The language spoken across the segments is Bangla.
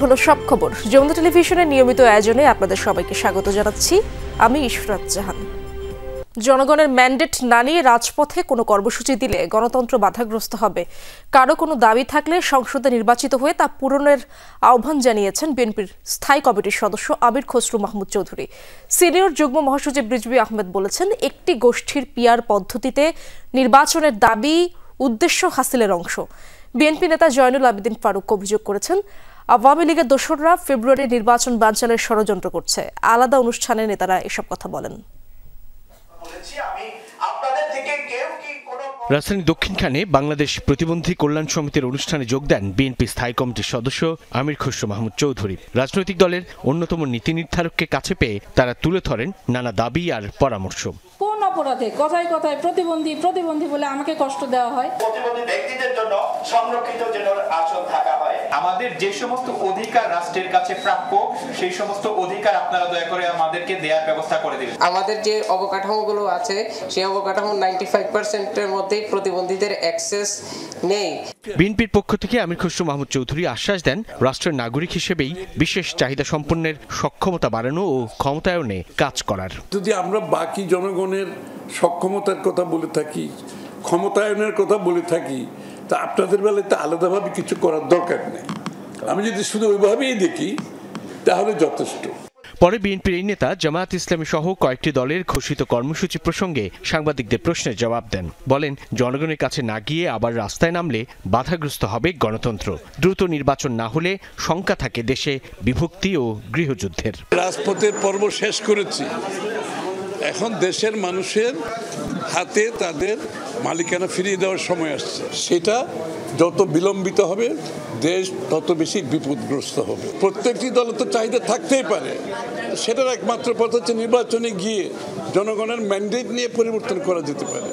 হলো সব খবর। যমুনা টেলিভিশনের নিয়মিত আয়োজনে আপনাদের সবাইকে স্বাগত জানাচ্ছি। আমি ইশরাত জাহান। জনগণের ম্যান্ডেট না নিয়ে রাজপথে কোনো কর্মসূচি দিলে গণতন্ত্র বাধাগ্রস্ত হবে। কারো কোনো দাবি থাকলে সংসদে নির্বাচিত হয়ে তা পূরণের আহ্বান জানিয়েছেন বিএনপির স্থায়ী কমিটির সদস্য আমির খসরু মাহমুদ চৌধুরী। সিনিয়র যুগ্ম মহাসচিব রিজভী আহমেদ বলেছেন, একটি গোষ্ঠীর পিআর পদ্ধতিতে নির্বাচনের দাবি উদ্দেশ্য হাসিলের অংশ। বিএনপি নেতা জয়নুল আবেদিন ফারুক অভিযোগ করেছেন, আওয়ামী লীগের দোসররা ফেব্রুয়ারি নির্বাচন বানচালের ষড়যন্ত্র করছে। আলাদা অনুষ্ঠানে নেতারা এসব কথা বলেন। রাজধানীর দক্ষিণখানে বাংলাদেশ প্রতিবন্ধী কল্যাণ সমিতির অনুষ্ঠানে যোগ দেন বিএনপি স্থায়ী কমিটির সদস্য আমির খসরু মাহমুদ চৌধুরী। রাজনৈতিক দলের অন্যতম নীতি নির্ধারককে কাছে পেয়ে তারা তুলে ধরেন নানা দাবি আর পরামর্শ। কোন অপরাধে কথায় কথায় প্রতিবন্ধী বলে আমাকে কষ্ট দেওয়া হয়? প্রতিবন্ধী ব্যক্তিদের জন্য সংরক্ষিত যেন আসন থাকা হয়। আমাদের যে সমস্ত অধিকার রাষ্ট্রের কাছে প্রাপ্য, সেই সমস্ত অধিকার আপনারা দয়া করে আমাদেরকে দেওয়ার ব্যবস্থা করে দিবেন। আমাদের যে অবকাঠামোগুলো আছে সেই অবকাঠামো 95%-এর মধ্যে প্রতিবন্ধীদের অ্যাক্সেস নেই। বিএনপির পক্ষ থেকে আমির খসরু মাহমুদ চৌধুরী আশ্বাস দেন, রাষ্ট্রের নাগরিক হিসেবেই বিশেষ চাহিদা সম্পন্নের সক্ষমতা বাড়ানো ও ক্ষমতায়নে কাজ করার। যদি আমরা বাকি জনগণের সক্ষমতার কথা বলে থাকি, ক্ষমতায়নের কথা বলে থাকি, তা আপনাদের বেলায় তো আলাদাভাবে কিছু করার দরকার নেই। আমি যদি শুধু ওইভাবেই দেখি তাহলে যথেষ্ট। পরে বিএনপির এই নেতা জামায়াত ইসলামী সহ কয়েকটি দলের ঘোষিত কর্মসূচি প্রসঙ্গে সাংবাদিকদের প্রশ্নের জবাব দেন। বলেন, জনগণের কাছে না গিয়ে আবার রাস্তায় নামলে বাধাগ্রস্ত হবে গণতন্ত্র। দ্রুত নির্বাচন না হলে শঙ্কা থাকে দেশে বিভক্তি ও গৃহযুদ্ধের। রাজপথের পর্ব শেষ করেছি, এখন দেশের মানুষের হাতে তাদের মালিকানা ফিরিয়ে দেওয়ার সময় আসছে। সেটা যত বিলম্বিত হবে দেশ তত বেশি বিপদগ্রস্ত হবে। প্রত্যেকটি দলের তো চাহিদা থাকতেই পারে, সেটার একমাত্র পথ হচ্ছে নির্বাচনে গিয়ে জনগণের ম্যান্ডেট নিয়ে পরিবর্তন করা যেতে পারে।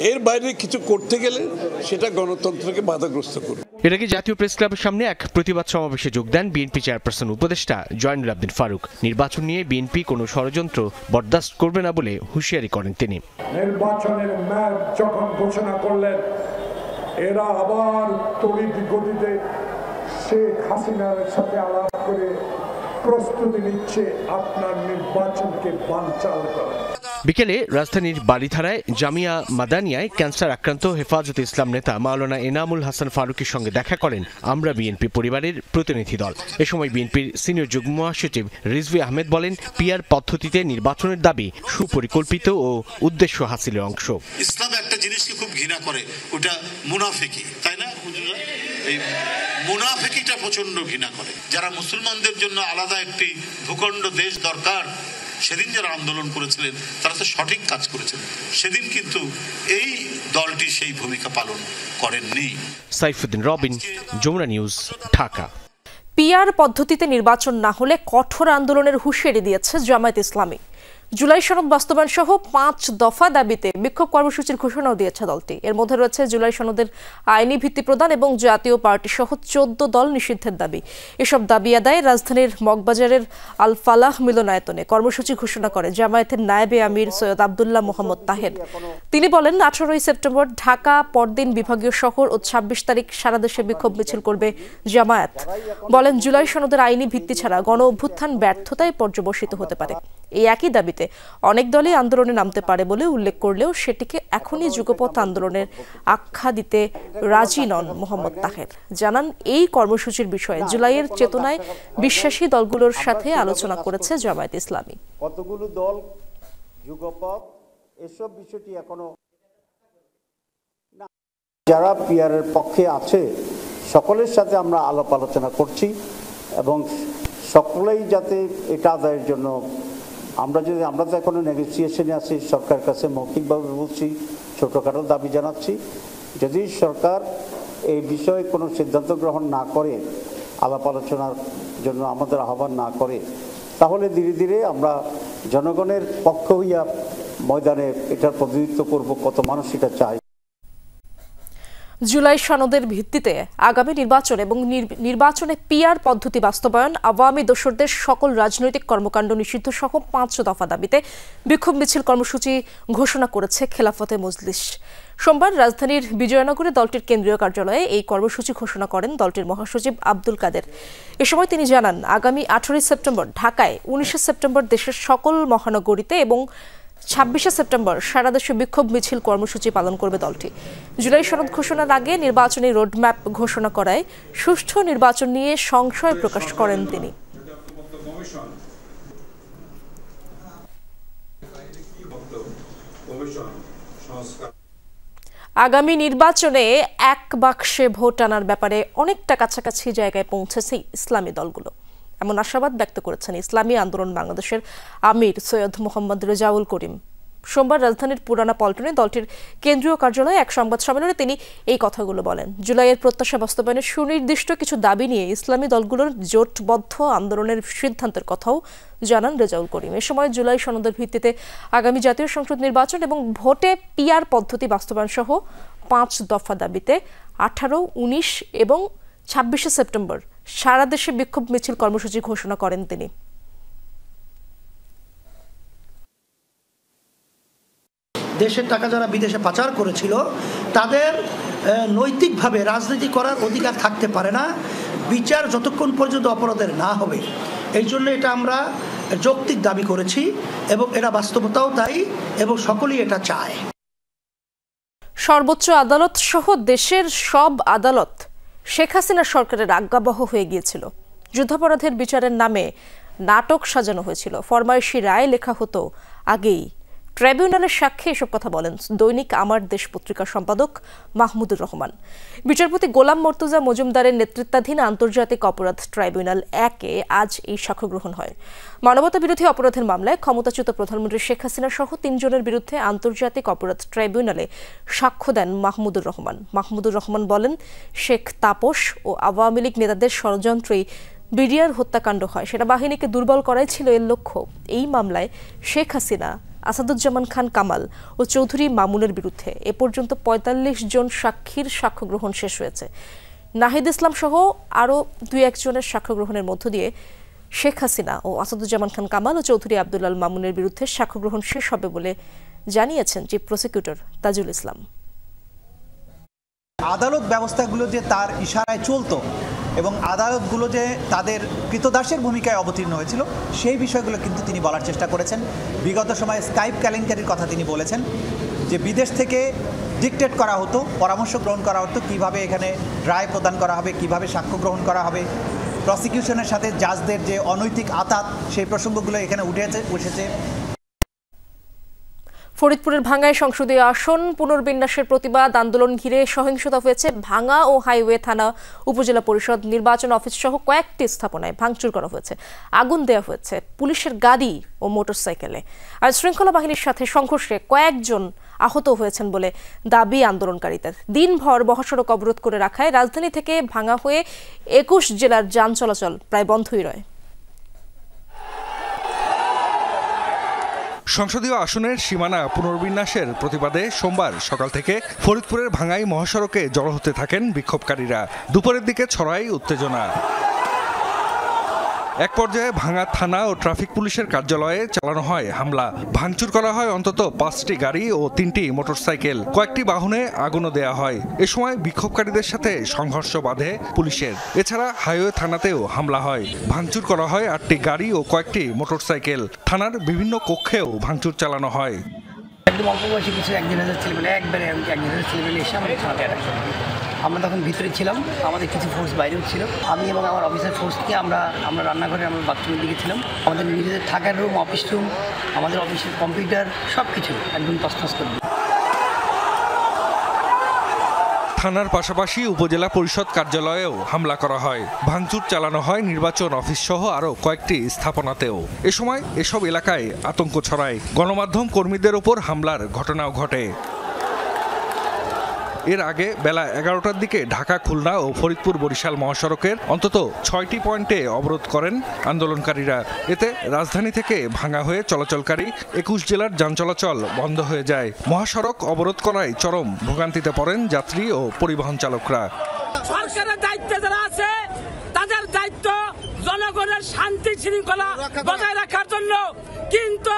এর বাইরে কিছু করতে গেলে সেটা গণতন্ত্রকে বাধাগ্রস্ত করবে। এর আগে জাতীয় প্রেস ক্লাবের সামনে এক প্রতিবাদ সমাবেশে যোগ দেন বিএনপি চেয়ারপারসন উপদেষ্টা জয়নুল আবেদিন ফারুক। নির্বাচন নিয়ে বিএনপি কোনো ষড়যন্ত্র বরদাস্ত করবে না বলে হুঁশিয়ারি করেন তিনি। নির্বাচনের ম্যাপ যখন ঘোষণা করলেন, এরা আবার তড়িৎ গতিতে শেখ হাসিনার সাথে আলাপ করে প্রস্তুতি নিচ্ছে আপনার নির্বাচনকে বানচাল করা। বিকেলে রাজধানীর বাড়িধারায় জামিয়া মাদানিয়ায় ক্যান্সার আক্রান্ত হেফাজতে ইসলাম নেতা মাওলানা এনামুল হাসান ফারুকের সঙ্গে দেখা করেন আমরা বিএনপি পরিবারের প্রতিনিধি দল। এ সময় বিএনপির সিনিয়র যুগ্ম মহাসচিব রিজভী আহমেদ বলেন, পিআর পদ্ধতিতে নির্বাচনের দাবি সুপরিকল্পিত ও উদ্দেশ্য হাসিলের অংশ। ইসলাম একটা জিনিসকে খুব ঘৃণা করে, ওটা মুনাফিকি, তাই না? এই মুনাফিকিটা প্রচন্ড ঘৃণা করে। যারা মুসলমানদের জন্য আলাদা একটি ভূখণ্ড দেশ দরকার, সেদিন যারা আন্দোলন করেছিলেন তারা তো সঠিক কাজ করেছিলেন। সেদিন কিন্তু এই দলটি সেই ভূমিকা পালন করেননি। সাইফুদ্দিন রবিন, যমুনা নিউজ, ঢাকা। পিআর পদ্ধতিতে নির্বাচন না হলে কঠোর আন্দোলনের হুঁশিয়ারি দিয়েছে জামায়াত ইসলামী। জুলাই সনদ বাস্তবায়ন সহ 5 দফা দাবিতে বিক্ষোভ কর্মসূচির ঘোষণাও দিয়েছে দলটি। এর মধ্যে রয়েছে জুলাই সনদের আইনি ভিত্তি প্রদান এবং জাতীয় পার্টি সহ 14 দল নিষিদ্ধের দাবি। এসব দাবি আদায়ে রাজধানীর মগবাজারের আল ফালাহ মিলনায়তনে কর্মসূচি ঘোষণা করে জামায়াতের নায়েবে আমির সৈয়দ আবদুল্লাহ মোহাম্মদ তাহের। তিনি বলেন, 18ই সেপ্টেম্বর ঢাকা, পরদিন বিভাগীয় শহর ও 26 তারিখ সারা দেশে বিক্ষোভ মিছিল করবে জামায়াত। বলেন, জুলাই সনদের আইনি ভিত্তি ছাড়া গণ অভ্যুত্থান ব্যর্থতায় পর্যবসিত হতে পারে। এই একই দাবিতে অনেক দলই আন্দোলনে নামতে পারে বলে উল্লেখ করলেও সেটিকে এখনই যুগপৎ আন্দোলনের আখ্যা দিতে রাজি নন মোহাম্মদ তাহের। জানান, এই কর্মসূচির বিষয়ে জুলাইয়ের চেতনায় বিশ্বাসী দলগুলোর সাথে আলোচনা করেছে জামায়াত ইসলামী। কতগুলো দল যুগপৎ এসব বিষয়টি এখনো না। যারা পিআরের পক্ষে আছে সকলের সাথে আমরা আলাপ আলোচনা করছি এবং সকলেই যাতে এটা আদায়ের জন্য আমরা তো এখনো নেগোসিয়েশনে আছি, সরকারের কাছে মৌখিকভাবে বলছি, ছোটোখাটো দাবি জানাচ্ছি। যদি সরকার এই বিষয়ে কোনো সিদ্ধান্ত গ্রহণ না করে, আলাপ আলোচনার জন্য আমাদের আহ্বান না করে, তাহলে ধীরে ধীরে আমরা জনগণের পক্ষ হইয়া ময়দানে এটার প্রতিনিধিত্ব করব, কত মানুষ এটা চায়। জুলাই সনদের ভিত্তিতে আগামী নির্বাচন এবং নির্বাচনে পিআর পদ্ধতি বাস্তবায়ন, আওয়ামী দোসরদের সকল রাজনৈতিক কর্মকাণ্ড নিষিদ্ধ সহ 5 দফা দাবিতে বিক্ষোভ মিছিল কর্মসূচি ঘোষণা করেছে খেলাফতে মজলিস। সোমবার রাজধানীর বিজয়নগরে দলটির কেন্দ্রীয় কার্যালয়ে এই কর্মসূচি ঘোষণা করেন দলটির মহাসচিব আব্দুল কাদের। এ সময় তিনি জানান, আগামী 18 সেপ্টেম্বর ঢাকায়, 19 সেপ্টেম্বর দেশের সকল মহানগরীতে এবং 26 সেপ্টেম্বর সারা দেশে বিক্ষোভ মিছিল কর্মসূচি পালন করবে দলটি। জুলাই সনদ ঘোষণার আগে নির্বাচনী রোডম্যাপ ঘোষণা করায় সুষ্ঠু নির্বাচন নিয়ে সংশয় প্রকাশ করেন তিনি। আগামী নির্বাচনে এক বাক্সে ভোট আনার ব্যাপারে অনেকটা কাছাকাছি জায়গায় পৌঁছেছে ইসলামী দলগুলো, এমন আশাবাদ ব্যক্ত করেছেন ইসলামী আন্দোলন বাংলাদেশের আমির সৈয়দ মোহাম্মদ রেজাউল করিম। সোমবার রাজধানীর পুরানা পল্টনে দলটির কেন্দ্রীয় কার্যালয়ে এক সংবাদ সম্মেলনে তিনি এই কথাগুলো বলেন। জুলাইয়ের প্রত্যাশা বাস্তবায়নের সুনির্দিষ্ট কিছু দাবি নিয়ে ইসলামী দলগুলোর জোটবদ্ধ আন্দোলনের সিদ্ধান্তের কথাও জানান রেজাউল করিম। এ সময় জুলাই সনদের ভিত্তিতে আগামী জাতীয় সংসদ নির্বাচন এবং ভোটে পিআর পদ্ধতি বাস্তবায়ন সহ 5 দফা দাবিতে 18, 19 এবং 26 সেপ্টেম্বর সারা দেশে বিক্ষোভ মিছিল কর্মসূচি ঘোষণা করেন তিনি। দেশের টাকা যারা বিদেশে পাচার করেছিল তাদের নৈতিকভাবে রাজনীতি করার অধিকার থাকতে পারে না, বিচার যতক্ষণ পর্যন্ত অপরাধের না হবে। এই জন্য এটা আমরা যৌক্তিক দাবি করেছি এবং এটা বাস্তবতাও তাই, এবং সকলেই এটা চায়। সর্বোচ্চ আদালত সহ দেশের সব আদালত শেখ হাসিনা সরকারের আজ্ঞাবহ হয়ে গিয়েছিল। যুদ্ধাপরাধের বিচারের নামে নাটক সাজানো হয়েছিল, ফরমায়েশি রায় লেখা হতো আগেই। ট্রাইব্যুনালের সাক্ষী এসব কথা বলেন দৈনিক আমার দেশ পত্রিকার সম্পাদক মাহমুদুর রহমান। বিচারপতি গোলাম মর্তুজা মজুমদারের নেতৃত্বাধীন আন্তর্জাতিক অপরাধ ট্রাইব্যুনাল 1-এ আজ এই সাক্ষ্য গ্রহণ হয়। মানবতা বিরোধী অপরাধের মামলায় ক্ষমতাচ্যুত প্রধানমন্ত্রী শেখ হাসিনা সহ 3 জনের বিরুদ্ধে আন্তর্জাতিক অপরাধ ট্রাইব্যুনালে সাক্ষ্য দেন মাহমুদুর রহমান। মাহমুদুর রহমান বলেন, শেখ তাপস ও আওয়ামী লীগ নেতাদের ষড়যন্ত্রেই বিডিআর হত্যাকাণ্ড হয়, সেনাবাহিনীকে দুর্বল করাই ছিল এর লক্ষ্য। এই মামলায় শেখ হাসিনা, আসাদুজ্জামান খান কামাল ও চৌধুরী মামুনের বিরুদ্ধে এ পর্যন্ত 45 জন সাক্ষীর সাক্ষ্য গ্রহণ শেষ হয়েছে। নাহিদ ইসলাম সহ আরও 2-1 জনের সাক্ষ্য গ্রহণের মধ্য দিয়ে শেখ হাসিনা ও আসাদুজ্জামান খান কামাল ও চৌধুরী আব্দুল মামুনের বিরুদ্ধে সাক্ষ্য গ্রহণ শেষ হবে বলে জানিয়েছেন চিফ প্রসিকিউটর তাজুল ইসলাম। আদালত ব্যবস্থাগুলো যে তার ইশারায় চলতো এবং আদালতগুলো যে তাদের কৃতদাসের ভূমিকায় অবতীর্ণ হয়েছিল সেই বিষয়গুলো কিন্তু তিনি বলার চেষ্টা করেছেন। বিগত সময়ে স্কাইপ কেলেঙ্কারির কথা তিনি বলেছেন, যে বিদেশ থেকে ডিকটেট করা হতো, পরামর্শ গ্রহণ করা হতো কিভাবে এখানে রায় প্রদান করা হবে, কিভাবে সাক্ষ্য গ্রহণ করা হবে। প্রসিকিউশনের সাথে জাজদের যে অনৈতিক আতাত, সেই প্রসঙ্গগুলো এখানে উঠেছে। ফরিদপুরের ভাঙ্গায় সংসদীয় আসন পুনর্বিন্যাসের প্রতিবাদ আন্দোলন ঘিরে সহিংসতা হয়েছে। ভাঙ্গা ও হাইওয়ে থানা, উপজেলা পরিষদ, নির্বাচন অফিস সহ কয়েকটি স্থাপনায় ভাঙচুর করা হয়েছে, আগুন দেওয়া হয়েছে পুলিশের গাড়ি ও মোটরসাইকেলে। আর শৃঙ্খলা বাহিনীর সাথে সংঘর্ষে কয়েকজন আহত হয়েছেন বলে দাবি আন্দোলনকারীদের। দিনভর মহাসড়ক অবরোধ করে রাখায় রাজধানী থেকে ভাঙ্গা হয়ে 21 জেলার যান চলাচল প্রায় বন্ধই রয়। সংসদীয় আসনের সীমানা পুনর্বিন্যাসের প্রতিবাদে সোমবার সকাল থেকে ফরিদপুরের ভাঙ্গাই মহাসড়কে জড়ো হতে থাকেন বিক্ষোভকারীরা। দুপুরের দিকে ছড়ায় উত্তেজনা। এক পর্যায়ে ভাঙ্গা থানা ও ট্রাফিক পুলিশের কার্যালয়ে চালানো হয় হামলা। ভাঙচুর করা হয় অন্তত 5টি গাড়ি ও 3টি মোটরসাইকেল, কয়েকটি বাহনে আগুনও দেয়া হয়। এ সময় বিক্ষোভকারীদের সাথে সংঘর্ষ বাধে পুলিশের। এছাড়া হাইওয়ে থানাতেও হামলা হয়। ভাঙচুর করা হয় 8টি গাড়ি ও কয়েকটি মোটরসাইকেল। থানার বিভিন্ন কক্ষেও ভাঙচুর চালানো হয়। একদম অল্প বয়সী কিছু একদিন ছেলেমেলে, একবারে একদিন ছেলেমেলে এসে আমাদের থানাতে অ্যাটাক করে। আমরা তখন ভিতরে ছিলাম, আমাদের কিছু ফোর্স বাইরেও ছিল। আমি এবং আমার অফিসার ফোর্সকে আমরা রান্নাঘরে, আমরা বাথরুমের দিকে ছিলাম। আমাদের নিজেদের থাকার রুম, অফিস রুম, আমাদের অফিসের কম্পিউটার সব কিছু একদম তছনছ করে দিই। থানার পাশাপাশি উপজেলা পরিষদ কার্যালয়েও হামলা করা হয়। ভাঙচুর চালানো হয় নির্বাচন অফিস সহ আরও কয়েকটি স্থাপনাতেও। এ সময় এসব এলাকায় আতঙ্ক ছড়ায়। গণমাধ্যম কর্মীদের ওপর হামলার ঘটনাও ঘটে। এর আগে বেলা 11টার দিকে ঢাকা খুলনা ও ফরিদপুর বরিশাল মহাসড়কের অন্তত 6টি পয়েন্টে অবরোধ করেন আন্দোলনকারীরা। এতে রাজধানী থেকে ভাঙা হয়ে চলাচলকারী 21 জেলার যান চলাচল বন্ধ হয়ে যায়। মহাসড়ক অবরোধ করায় চরম ভোগান্তিতে পড়েন যাত্রী ও পরিবহন চালকরা। সরকারের দায়িত্বে যারা আছে তাদের দায়িত্ব জনগণের শান্তি শৃঙ্খলা বজায় রাখার জন্য, কিন্তু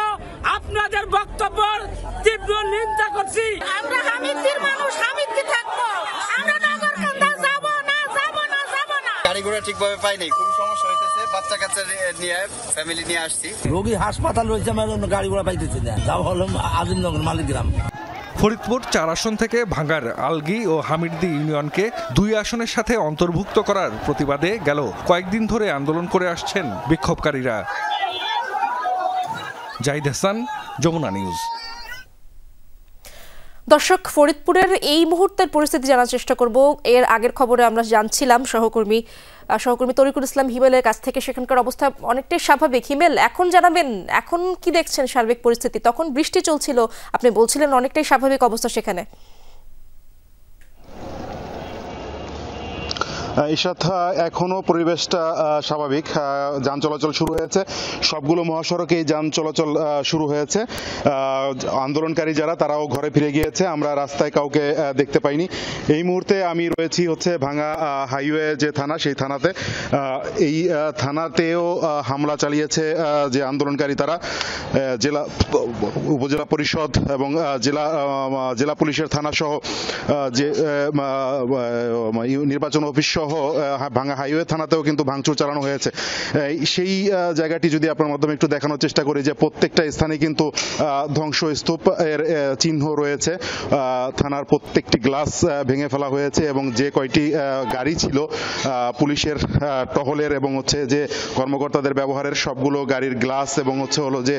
আপনাদের বক্তব্য তীব্র নিন্দা করছি। আমরা হামিদপুর মানুষ, হামিদপুর থাকবো, আমরা নগরকান্দা যাব না, যাব না, যাব না। গাড়ি ঘোড়া ঠিকভাবে পাইনি, খুব সমস্যা হইতেছে। বাচ্চা কাচ্চা নিয়ে ফ্যামিলি নিয়ে আসছি। রোগী হাসপাতাল রয়েছে, গাড়ি ঘোড়া পাইতেছে না। যাও হলো আজিমনগর মালিকগ্রাম। ফরিদপুর 4 আসন থেকে ভাঙ্গার আলগি ও হামিরদি ইউনিয়নকে 2 আসনের সাথে অন্তর্ভুক্ত করার প্রতিবাদে গেল কয়েকদিন ধরে আন্দোলন করে আসছেন বিক্ষোভকারীরা। জাহিদ হাসান, যমুনা নিউজ। দর্শক, ফরিদপুরের এই মুহূর্তের পরিস্থিতি জানার চেষ্টা করব। এর আগের খবরে আমরা জানছিলাম সহকর্মী তরিকুল ইসলাম হিমেলের কাছ থেকে সেখানকার অবস্থা অনেকটাই স্বাভাবিক। হিমেল, এখন জানাবেন এখন কি দেখছেন সার্বিক পরিস্থিতি? তখন বৃষ্টি চলছিল, আপনি বলছিলেন অনেকটাই স্বাভাবিক অবস্থা সেখানে। ইশাত, এখনো পরিবেশটা স্বাভাবিক। যান চলাচল শুরু হয়েছে, সবগুলো মহাসড়কেই যান চলাচল শুরু হয়েছে। আন্দোলনকারী যারা তারাও ঘরে ফিরে গিয়েছে, আমরা রাস্তায় কাউকে দেখতে পাইনি। এই মুহূর্তে আমি রয়েছি হচ্ছে ভাঙ্গা হাইওয়ে যে থানা, সেই থানাতে। এই থানাতেও হামলা চালিয়েছে যে আন্দোলনকারী তারা। জেলা উপজেলা পরিষদ এবং জেলা পুলিশের থানা সহ যে নির্বাচন অফিস সহ ভাঙ্গা হাইওয়ে থানাতেও কিন্তু ভাঙচুর চালানো হয়েছে। সেই জায়গাটি যদি আপনার মাধ্যমে একটু দেখানোর চেষ্টা করি, যে প্রত্যেকটা স্থানে কিন্তু ধ্বংসস্তূপ এর চিহ্ন রয়েছে। থানার প্রত্যেকটি গ্লাস ভেঙে ফেলা হয়েছে এবং যে কয়টি গাড়ি ছিল পুলিশের টহলের এবং হচ্ছে যে কর্মকর্তাদের ব্যবহারের, সবগুলো গাড়ির গ্লাস এবং হলো যে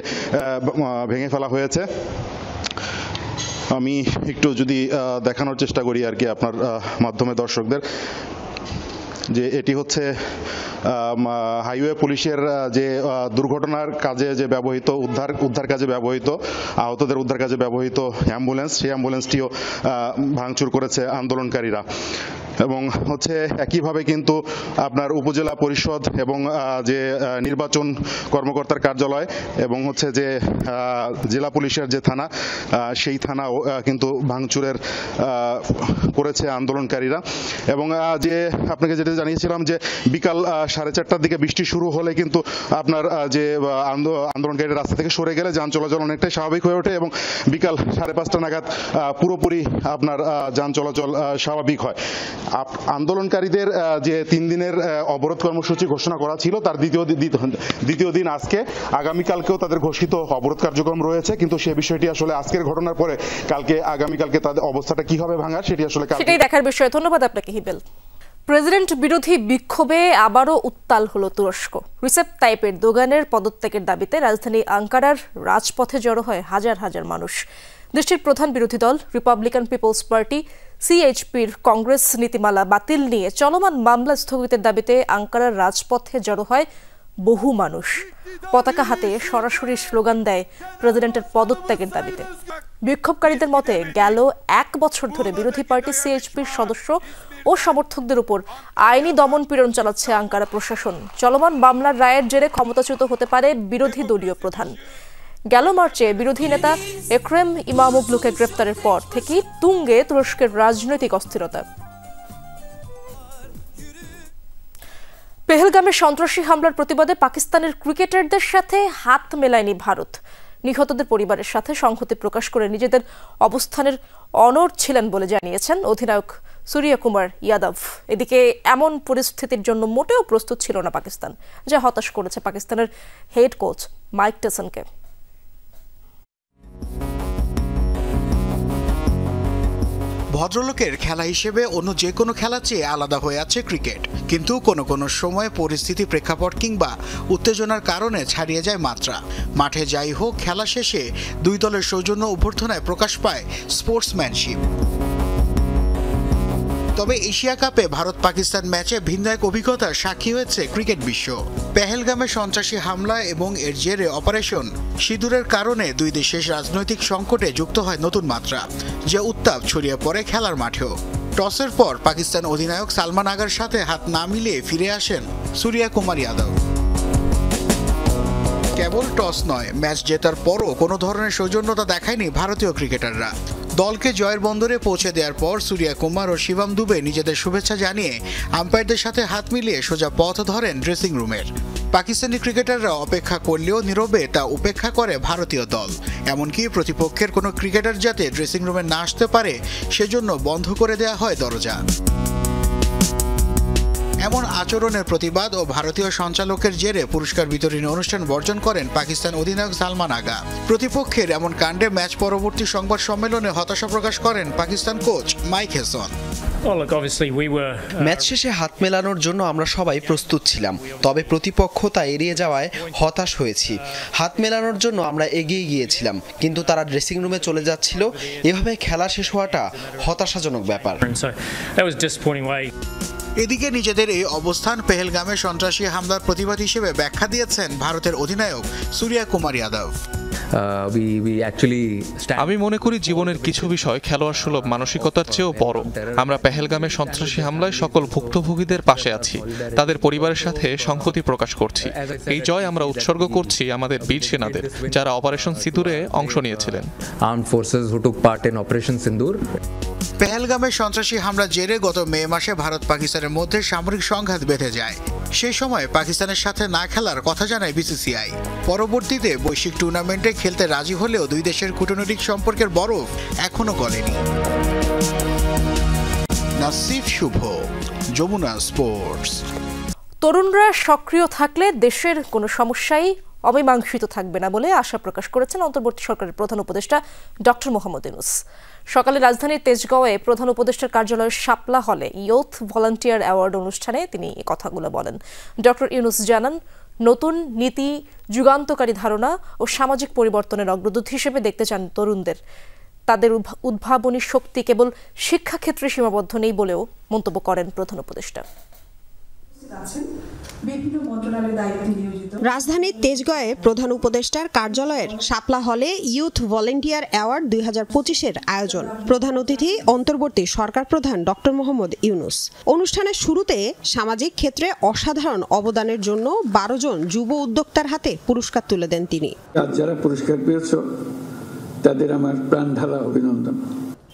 ভেঙে ফেলা হয়েছে। আমি একটু যদি দেখানোর চেষ্টা করি আর কি আপনার মাধ্যমে দর্শকদের, যে এটি হচ্ছে হাইওয়ে পুলিশের যে দুর্ঘটনার কাজে যে ব্যবহৃত উদ্ধার কাজে ব্যবহৃত, আহতদের উদ্ধার কাজে ব্যবহৃত অ্যাম্বুলেন্স, সেই অ্যাম্বুলেন্সটিও ভাঙচুর করেছে আন্দোলনকারীরা। এবং হচ্ছে একইভাবে কিন্তু আপনার উপজেলা পরিষদ এবং যে নির্বাচন কর্মকর্তার কার্যালয় এবং হচ্ছে যে জেলা পুলিশের যে থানা, সেই থানাও কিন্তু ভাঙচুরের করেছে আন্দোলনকারীরা। এবং যে আপনাকে যেটা জানিয়েছিলাম যে বিকাল 4:30টার দিকে বৃষ্টি শুরু হলে কিন্তু আপনার যে আন্দোলনকারীরা রাস্তা থেকে সরে গেলে যান চলাচল অনেকটাই স্বাভাবিক হয়ে ওঠে এবং বিকাল 5:30 নাগাদ পুরোপুরি আপনার যান চলাচল স্বাভাবিক হয়। আন্দোলনকারীদের যে 3 দিনের অবরোধ কর্মসূচি ঘোষণা করা ছিল, তার দ্বিতীয় দিন আজকে। আগামীকালকেও তাদের ঘোষিত অবরোধ কার্যক্রম রয়েছে, কিন্তু সে বিষয়টি আসলে আজকের ঘটনার পরে আগামীকালকে তাদের অবস্থাটা কি হবে ভাঙার, সেটি আসলে সেটাই দেখার বিষয়। ধন্যবাদ আপনাকে হিবেল। প্রেসিডেন্ট বিরোধী বিক্ষোভে আবারও উত্তাল হলো তুরস্ক। রিসেপ তাইপের দোগানের পদত্যাগের দাবিতে রাজধানী আঙ্কারার রাজপথে জড়ো হয় হাজার হাজার মানুষ। দেশটির প্রধান বিরোধী দল রিপাবলিকান পিপলস পার্টি সিএইচপির কংগ্রেস নীতিমালা বাতিল নিয়ে চলমান মামলা স্থগিতের দাবিতে আঙ্কারার রাজপথে জড়ো হয় বহু মানুষ। পতাকা হাতে সরাসরি স্লোগান দেয় প্রেসিডেন্টের পদত্যাগের দাবিতে। বিক্ষোভকারীদের মতে গেল 1 বছর ধরে বিরোধী পার্টি সিএইচপির সদস্য ও সমর্থকদের উপর আইনি দমন পীড়ন চালাচ্ছে আঙ্কারা প্রশাসন। চলমান মামলার রায়ের জেরে ক্ষমতাচ্যুত হতে পারে বিরোধী দলীয় প্রধান। গেল মার্চে বিরোধী নেতা এক্রেম ইমামোগলুকে গ্রেফতারের পর থেকেই তুঙ্গে তুরস্কের রাজনৈতিক অস্থিরতা। পেহেলগামের সন্ত্রাসী হামলার প্রতিবাদে পাকিস্তানের ক্রিকেটারদের সাথে হাত মেলায়নি ভারত। নিহতদের পরিবারের সাথে সংহতি প্রকাশ করে নিজেদের অবস্থানের অনড় ছিলেন বলে জানিয়েছেন অধিনায়ক সূর্য কুমার যাদব। এদিকে এমন পরিস্থিতির জন্য মোটেও প্রস্তুত ছিল না পাকিস্তান, যা হতাশ করেছে পাকিস্তানের হেড কোচ মাইক টাইসনকে। ভদ্রলোকের খেলা হিসেবে অন্য যে কোনো খেলার চেয়ে আলাদা হয়ে আছে ক্রিকেট, কিন্তু কোনো কোনো সময় পরিস্থিতি, প্রেক্ষাপট কিংবা উত্তেজনার কারণে ছাড়িয়ে যায় মাত্রা। মাঠে যাই হোক, খেলা শেষে দুই দলের সৌজন্য অভ্যর্থনায় প্রকাশ পায় স্পোর্টসম্যানশিপ। তবে এশিয়া কাপে ভারত পাকিস্তান ম্যাচে ভিন্ন এক অভিজ্ঞতার সাক্ষী হয়েছে ক্রিকেট বিশ্ব। পেহেলগামে সন্ত্রাসী হামলা এবং এর জেরে অপারেশন সিঁদুরের কারণে দুই দেশের রাজনৈতিক সংকটে যুক্ত হয় নতুন মাত্রা, যে উত্তাপ ছড়িয়ে পড়ে খেলার মাঠেও। টসের পর পাকিস্তান অধিনায়ক সালমান আগার সাথে হাত না মিলিয়ে ফিরে আসেন সূর্যা কুমার যাদব। কেবল টস নয়, ম্যাচ জেতার পরও কোনো ধরনের সৌজন্যতা দেখায়নি ভারতীয় ক্রিকেটাররা। দলকে জয়ের বন্দরে পৌঁছে দেওয়ার পর সূর্যা কুমার ও শিবম দুবে নিজেদের শুভেচ্ছা জানিয়ে আম্পায়ারদের সাথে হাত মিলিয়ে সোজা পথ ধরেন ড্রেসিং রুমের। পাকিস্তানি ক্রিকেটাররা অপেক্ষা করলেও নীরবে তা উপেক্ষা করে ভারতীয় দল। এমনকি প্রতিপক্ষের কোনো ক্রিকেটার যাতে ড্রেসিং রুমে না আসতে পারে সেজন্য বন্ধ করে দেওয়া হয় দরজা। এমন আচরণের প্রতিবাদ ও ভারতীয় সঞ্চালকের জেরে পুরস্কার বিতরণী অনুষ্ঠান বর্জন করেন পাকিস্তান অধিনায়ক সালমান আগা। প্রতিপক্ষের এমন কাণ্ডে ম্যাচ পরবর্তী সংবাদ সম্মেলনে হতাশা প্রকাশ করেন Pakistan coach mic Hesson. Match শেষে হাত মেলানোর জন্য আমরা সবাই প্রস্তুত ছিলাম, তবে প্রতিপক্ষ তা এড়িয়ে যাওয়ায় হতাশ হয়েছি। হাত মেলানোর জন্য আমরা এগিয়ে গিয়েছিলাম, কিন্তু তারা ড্রেসিং রুমে চলে যাচ্ছিল। এভাবে খেলা শেষ হওয়াটা হতাশাজনক ব্যাপার। এদিকে নিজেদের এই অবস্থান পেহেলগামে সন্ত্রাসী হামলার প্রতিবাদ হিসেবে ব্যাখ্যা দিয়েছেন ভারতের অধিনায়ক সূর্যা কুমার যাদব। আমি মনে করি জীবনের কিছু বিষয় খেলোয়াড় সুলভ মানসিকতার চেয়েও বড়। আমরা পেহেলগামে সন্ত্রাসী হামলায় সকল ভুক্তভোগীদের পাশে আছি, তাদের পরিবারের সাথে সংহতি প্রকাশ করছি। এই জয় আমরা উৎসর্গ করছি আমাদের বীর সেনাদের, যারা অপারেশন সিঁদুরে অংশ নিয়েছিলেন। পেহেলগামে সন্ত্রাসী হামলার জেরে গত মে মাসে ভারত পাকিস্তানের মধ্যে সামরিক সংঘাত বেঁধে যায়। সেই সময় পাকিস্তানের সাথে না খেলার কথা জানায় বিসিসিআই। পরবর্তীতে বৈশ্বিক টুর্নামেন্টে খেলতে রাজি হলেও দুই দেশের কূটনৈতিক সম্পর্কের বরফ এখনো গলেনি। নাসিফ শুভ, যমুনা স্পোর্টস। তরুণরা সক্রিয় থাকলে দেশের কোনো সমস্যাই অমীমাংসিত থাকবে না বলে আশা প্রকাশ করেছেন অন্তর্বর্তী সরকারের প্রধান উপদেষ্টা ডক্টর মোহাম্মদ ইউনূস। সকালে রাজধানীর তেজগাঁওয়ে প্রধান উপদেষ্টার কার্যালয়ের শাপলা হলে ইয়ুথ ভলান্টিয়ার অ্যাওয়ার্ড অনুষ্ঠানে তিনি এই কথাগুলো বলেন। ডক্টর ইউনূস জানান, নতুন নীতি যুগান্তকারী ধারণা ও সামাজিক পরিবর্তনের অগ্রদূত হিসেবে দেখতে চান তরুণদের। তাদের উদ্ভাবনী শক্তি কেবল শিক্ষাক্ষেত্রে সীমাবদ্ধ নেই বলেও মন্তব্য করেন প্রধান উপদেষ্টা। রাজধানীর তেজগাঁয়ে প্রধান উপদেষ্টার কার্যালয়ের শাপলা হলে ইয়ুথ ভলান্টিয়ার অ্যাওয়ার্ড 2025-এর আয়োজন। প্রধান অতিথি অন্তর্বর্তী সরকার প্রধান ডক্টর মোহাম্মদ ইউনূস। অনুষ্ঠানের শুরুতে সামাজিক ক্ষেত্রে অসাধারণ অবদানের জন্য 12 জন যুব উদ্যোক্তার হাতে পুরস্কার তুলে দেন তিনি। যারা পুরস্কার পেয়েছ তাদের আমার প্রাণঢালা অভিনন্দন।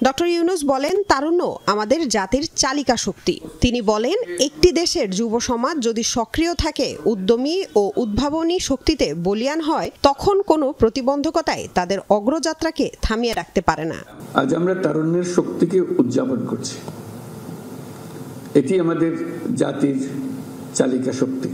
ডক্টর ইউনূস বলেন, তারুণ্য আমাদের জাতির চালিকা শক্তি। তিনি বলেন, একটি দেশের যুব সমাজ যদি সক্রিয় থাকে, উদ্যমী ও উদ্ভাবনী শক্তিতে বলীয়ান হয়, তখন কোনো প্রতিবন্ধকতায় তাদের অগ্রযাত্রাকে থামিয়ে রাখতে পারে না। আজ আমরা তারুণ্যের শক্তিকে উদযাপন করছি। এটি আমাদের জাতির চালিকা শক্তি।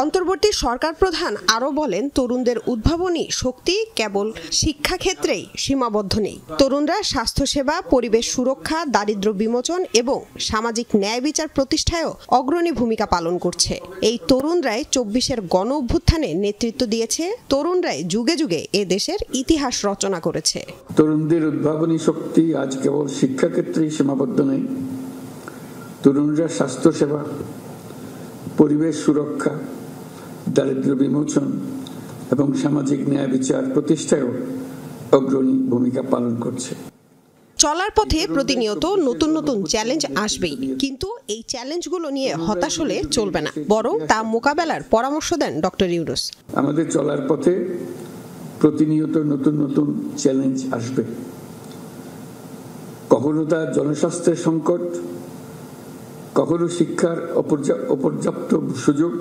অন্তর্বর্তী সরকার প্রধান আরও বলেন, তরুণদের উদ্ভাবনী শক্তি কেবল শিক্ষাক্ষেত্রেই সীমাবদ্ধ নেই। তরুণরা স্বাস্থ্যসেবা, পরিবেশ সুরক্ষা, দারিদ্র্য বিমোচন এবং সামাজিক ন্যায় বিচার প্রতিষ্ঠায়ও অগ্রণী ভূমিকা পালন করছে। এই তরুণরাই 24-এর গণ অভ্যুত্থানে নেতৃত্ব দিয়েছে। তরুণরাই যুগে যুগে এ দেশের ইতিহাস রচনা করেছে। তরুণদের উদ্ভাবনী শক্তি আজ কেবল শিক্ষাক্ষেত্রেই সীমাবদ্ধ নেই। তরুণরা স্বাস্থ্যসেবা, পরিবেশ সুরক্ষা, দারিদ্র্য বিমোচন এবং সামাজিক ন্যায় বিচার প্রতিষ্ঠায়ও অগ্রণী ভূমিকা পালন করছে। চলার পথে প্রতিনিয়ত নতুন নতুন চ্যালেঞ্জ আসবেই, কিন্তু এই চ্যালেঞ্জগুলো নিয়ে হতাশ হলে চলবে না, বরং তা মোকাবেলার পরামর্শ দেন ডক্টর ইউনূস। আমাদের চলার পথে প্রতিনিয়ত নতুন নতুন চ্যালেঞ্জ আসবে। কখনো তা জনস্বাস্থ্যের সংকট, কখনো শিক্ষার অপর্যাপ্ত সুযোগ,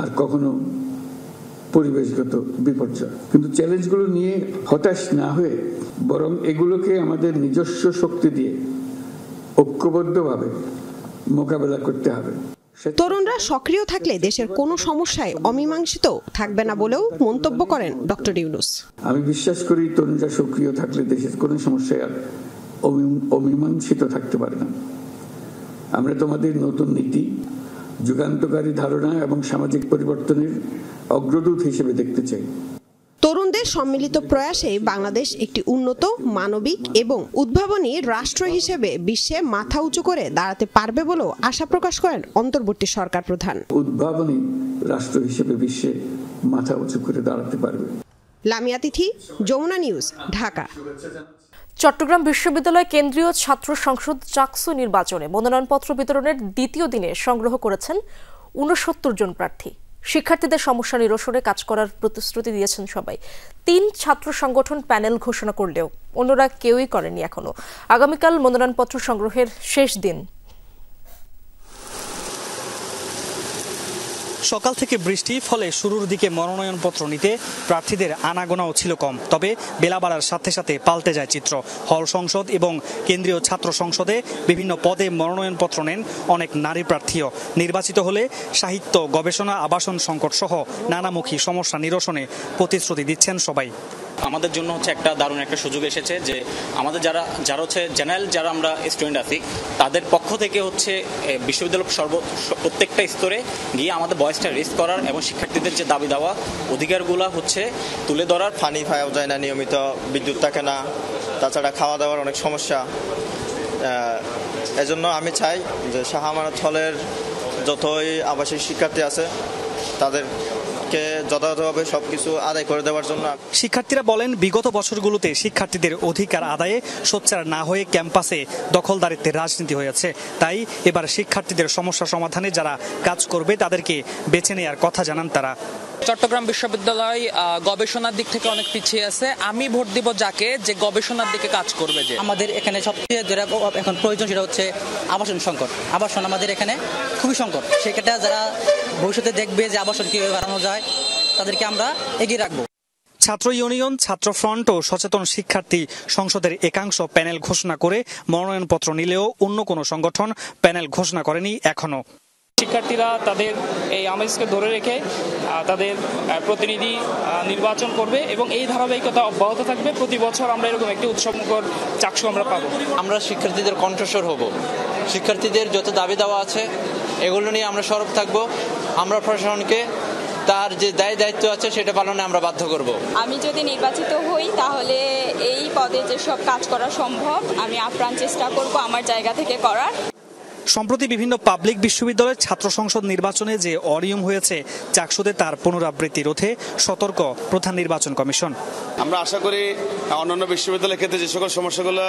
আর কখনো পরিবেশগত বিপর্যয়। কিন্তু চ্যালেঞ্জগুলো নিয়ে হতাশ না হয়ে বরং এগুলোকে আমাদের নিজস্ব শক্তি দিয়ে ঐক্যবদ্ধভাবে মোকাবেলা করতে হবে। তরুণরা সক্রিয় থাকলে দেশের কোনো সমস্যায় অমীমাংসিত থাকবে না বলেও মন্তব্য করেন ডক্টর ইউনূস। আমি বিশ্বাস করি তরুণরা সক্রিয় থাকলে দেশের কোনো সমস্যায় আর অমীমাংসিত থাকতে পারে না। আমরা তোমাদের নতুন নীতি, যুগান্তকারী ধারণা এবং সামাজিক পরিবর্তনের অগ্রদূত হিসেবে দেখতে চাই। তরুণদের সম্মিলিত প্রয়াসে বাংলাদেশ একটি উন্নত, মানবিক এবং উদ্ভাবনী রাষ্ট্র হিসেবে বিশ্বে মাথা উঁচু করে দাঁড়াতে পারবে বলেও আশা প্রকাশ করেন অন্তর্বর্তী সরকার প্রধান। উদ্ভাবনী রাষ্ট্র হিসেবে বিশ্বে মাথা উঁচু করে দাঁড়াতে পারবে। লামিয়া তিথি, যমুনা নিউজ, ঢাকা। চট্টগ্রাম বিশ্ববিদ্যালয় কেন্দ্রীয় ছাত্র সংসদ চাকসু নির্বাচনে মনোনয়নপত্র বিতরণের দ্বিতীয় দিনে সংগ্রহ করেছেন ৬৯ জন প্রার্থী। শিক্ষার্থীদের সমস্যা নিরসনে কাজ করার প্রতিশ্রুতি দিয়েছেন সবাই। ৩ ছাত্র সংগঠন প্যানেল ঘোষণা করলেও অন্যরা কেউই করেনি এখনো। আগামীকাল মনোনয়নপত্র সংগ্রহের শেষ দিন। সকাল থেকে বৃষ্টি, ফলে শুরুর দিকে মনোনয়নপত্র নিতে প্রার্থীদের আনাগোনাও ছিল কম। তবে বেলা বাড়ার সাথে সাথে পাল্টে যায় চিত্র। হল সংসদ এবং কেন্দ্রীয় ছাত্র সংসদে বিভিন্ন পদে মনোনয়নপত্র নেন অনেক নারী প্রার্থীও। নির্বাচিত হলে সাহিত্য, গবেষণা, আবাসন সংকট সহ নানামুখী সমস্যা নিরসনে প্রতিশ্রুতি দিচ্ছেন সবাই। আমাদের জন্য একটা দারুণ একটা সুযোগ এসেছে যে আমাদের যারা জেনারেল যারা আমরা স্টুডেন্ট আছি তাদের পক্ষ থেকে বিশ্ববিদ্যালয় প্রত্যেকটা স্তরে গিয়ে আমাদের ভয়েসটা রেজ করার এবং শিক্ষার্থীদের যে দাবি দেওয়া অধিকারগুলো তুলে ধরার। পানি পাওয়া যায় না, নিয়মিত বিদ্যুৎ থাকে না, তাছাড়া খাওয়া দাওয়ার অনেক সমস্যা। এজন্য আমি চাই যে শাহ আমানত হলের যতই আবাসিক শিক্ষার্থী আছে তাদের যথাযথভাবে সবকিছু আদায় করে দেওয়ার জন্য। শিক্ষার্থীরা বলেন, বিগত বছরগুলোতে শিক্ষার্থীদের অধিকার আদায়ে সোচ্চার না হয়ে ক্যাম্পাসে দখলদারিত্বের রাজনীতি হয়েছে। তাই এবার শিক্ষার্থীদের সমস্যা সমাধানে যারা কাজ করবে তাদেরকে বেছে নেওয়ার কথা জানান তারা। চট্টগ্রাম বিশ্ববিদ্যালয় গবেষণার দিক থেকে অনেক পিছিয়ে আছে। আমি ভোট দিব যাকে যে গবেষণার দিকে কাজ করবে। যে আমাদের এখানে সবচেয়ে যেটা এখন প্রয়োজন সেটা হচ্ছে আবাসন সংকট। আবাসন আমাদের এখানে খুবই সংকট। সেক্ষেত্রে যারা ভবিষ্যতে দেখবে যে আবাসন কিভাবে বাড়ানো যায় তাদেরকে আমরা এগিয়ে রাখবো। ছাত্র ইউনিয়ন, ছাত্র ফ্রন্ট ও সচেতন শিক্ষার্থী সংসদের একাংশ প্যানেল ঘোষণা করে মনোনয়নপত্র নিলেও অন্য কোনো সংগঠন প্যানেল ঘোষণা করেনি এখনো। শিক্ষার্থীরা তাদের এই আমেজকে ধরে রেখে তাদের প্রতিনিধি নির্বাচন করবে এবং এই ধারাবাহিকতা অব্যাহত থাকবে। প্রতি বছর আমরা এরকম একটি উৎসবমুখর চাকসু আমরা পাবো। আমরা শিক্ষার্থীদের কণ্ঠস্বর হব। শিক্ষার্থীদের যত দাবি দেওয়া আছে এগুলো নিয়ে আমরা সরব থাকবো। আমরা প্রশাসনকে তার যে দায়িত্ব আছে সেটা পালনে আমরা বাধ্য করব। আমি যদি নির্বাচিত হই তাহলে এই পদে যেসব কাজ করা সম্ভব আমি আপ্রাণ চেষ্টা করব আমার জায়গা থেকে করার। সম্প্রতি বিভিন্ন পাবলিক বিশ্ববিদ্যালয়ের ছাত্র সংসদ নির্বাচনে যে অনিয়ম হয়েছে চাকসুতে তার পুনরাবৃত্তি রোধে সতর্ক প্রধান নির্বাচন কমিশন। আমরা আশা করি অন্যান্য বিশ্ববিদ্যালয়ের ক্ষেত্রে যে সকল সমস্যাগুলো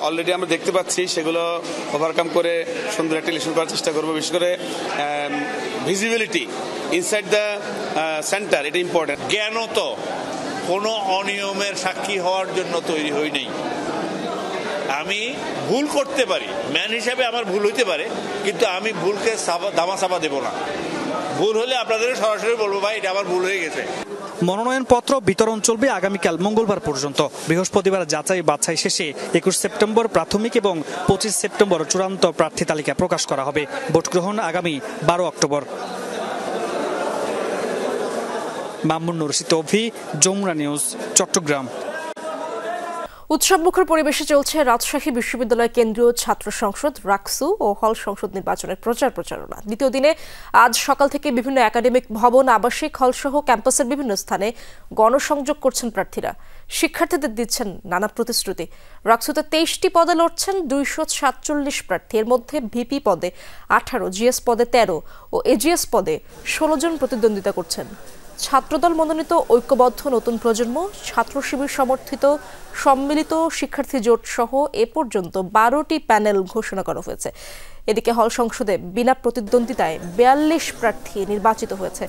অলরেডি আমরা দেখতে পাচ্ছি সেগুলো ওভারকাম করে সুন্দর একটা ইলেকশন করার চেষ্টা করবো। বিশেষ করে ভিজিবিলিটি ইনসাইড দ্য সেন্টার, এটা ইম্পর্টেন্ট। জ্ঞানত কোনো অনিয়মের সাক্ষী হওয়ার জন্য তৈরি হই নাই। আমি ভুল করতে পারি, ম্যান হিসাবে আমার ভুল হইতে পারে, কিন্তু আমি ভুলকে দামাচাপা দেব না। ভুল হলে আপনাদের সরাসরি বলবো, ভাই এটা আমার ভুল হয়ে গেছে। মনোনয়নপত্র বিতরণ চলবে আগামীকাল মঙ্গলবার পর্যন্ত। বৃহস্পতিবার যাচাই বাছাই শেষে 21 সেপ্টেম্বর প্রাথমিক এবং 25 সেপ্টেম্বর চূড়ান্ত প্রার্থী তালিকা প্রকাশ করা হবে। ভোট গ্রহণ আগামী 12 অক্টোবর। মামুনুর তৌফি, যমুনা নিউজ, চট্টগ্রাম। উৎসবমুখর পরিবেশে চলছে রাজশাহী বিশ্ববিদ্যালয় কেন্দ্রীয় ছাত্র সংসদ রাকসু ও হল সংসদ নির্বাচনের প্রচারণা। দ্বিতীয় দিনে আজ সকাল থেকে বিভিন্ন একাডেমিক ভবন, আবাসিক হল সহ ক্যাম্পাসের বিভিন্ন স্থানে গণসংযোগ করছেন প্রার্থীরা। শিক্ষার্থীদের দিচ্ছেন নানা প্রতিশ্রুতি। রাকসুতে 23টি পদে লড়ছেন 247 প্রার্থী। এর মধ্যে ভিপি পদে 18, জিএস পদে 13 ও এজিএস পদে 16 জন প্রতিদ্বন্দ্বিতা করছেন। ছাত্রদল মনোনীত ঐক্যবদ্ধ নতুন প্রজন্ম, ছাত্র শিবির সমর্থিত সম্মিলিত শিক্ষার্থী জোট সহ এ পর্যন্ত 12টি প্যানেল ঘোষণা করা হয়েছে। এদিকে হল সংসদে বিনা প্রতিদ্বন্দ্বিতায় 42 প্রার্থী নির্বাচিত হয়েছে।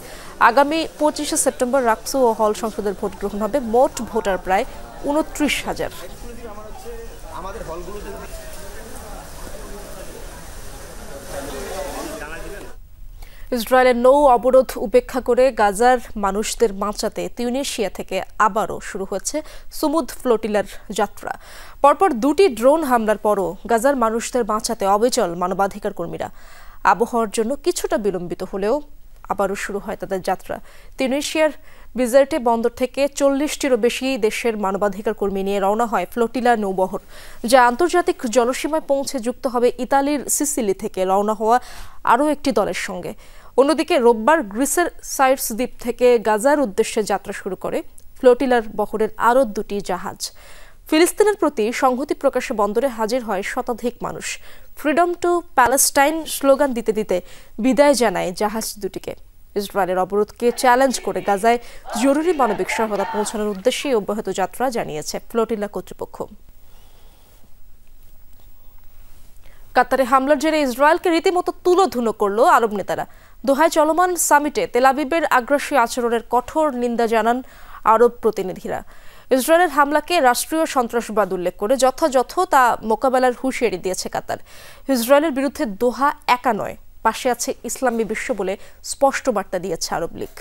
আগামী 25 সেপ্টেম্বর রাকসু ও হল সংসদের ভোট গ্রহণ হবে। মোট ভোটার প্রায় 29,000। ইসরায়েলের নৌ অবরোধ উপেক্ষা করে গাজার মানুষদের বাঁচাতে তিউনিসিয়া থেকে আবারও শুরু হয়েছে সুমুদ ফ্লোটিলার যাত্রা। পরপর 2টি ড্রোন হামলার পরও গাজার মানুষদের বাঁচাতে অবিচল মানবাধিকার কর্মীরা। আবহাওয়ার জন্য কিছুটা বিলম্বিত হলেও আবারও শুরু হয় তাদের যাত্রা। তিউনিসিয়ার বিজার্টে বন্দর থেকে 40টিরও বেশি দেশের মানবাধিকার কর্মী নিয়ে রওনা হয় ফ্লোটিলা নৌবহর, যা আন্তর্জাতিক জলসীমায় পৌঁছে যুক্ত হবে ইতালির সিসিলি থেকে রওনা হওয়া আরও একটি দলের সঙ্গে। অন্যদিকে রোববার গ্রিসের সাইটস দ্বীপ থেকে গাজার উদ্দেশ্যে যাত্রা শুরু করে ফ্লোটিলার বহরের আরও 2টি জাহাজ। ফিলিস্তিনের প্রতি সংহতি প্রকাশে বন্দরে হাজির হয় শতাধিক মানুষ। ফ্রিডম টু প্যালেস্টাইন স্লোগান দিতে দিতে বিদায় জানায় জাহাজ দুটিকে। ইসরায়েলের অবরোধকে চ্যালেঞ্জ করে গাজায় জরুরি মানবিক সহায়তা পৌঁছানোর উদ্দেশ্যে অব্যাহত যাত্রা জানিয়েছে ফ্লোটিলা কর্তৃপক্ষ। কাতারে হামলার জেরে ইসরায়েলকে রীতিমতো তুলোধুনো করল আরব নেতারা। দোহায় চলমান সামিটে তেল আবিবের আগ্রাসী আচরণের কঠোর নিন্দা জানান আরব প্রতিনিধিরা। ইসরায়েলের হামলাকে রাষ্ট্রীয় সন্ত্রাসবাদ উল্লেখ করে যথাযথ তা মোকাবেলার হুঁশিয়ারি দিয়েছে কাতার। ইসরায়েলের বিরুদ্ধে দোহা একা নয়, পাশে আছে ইসলামী বিশ্ব বলে স্পষ্ট বার্তা দিয়েছে আরব লীগ।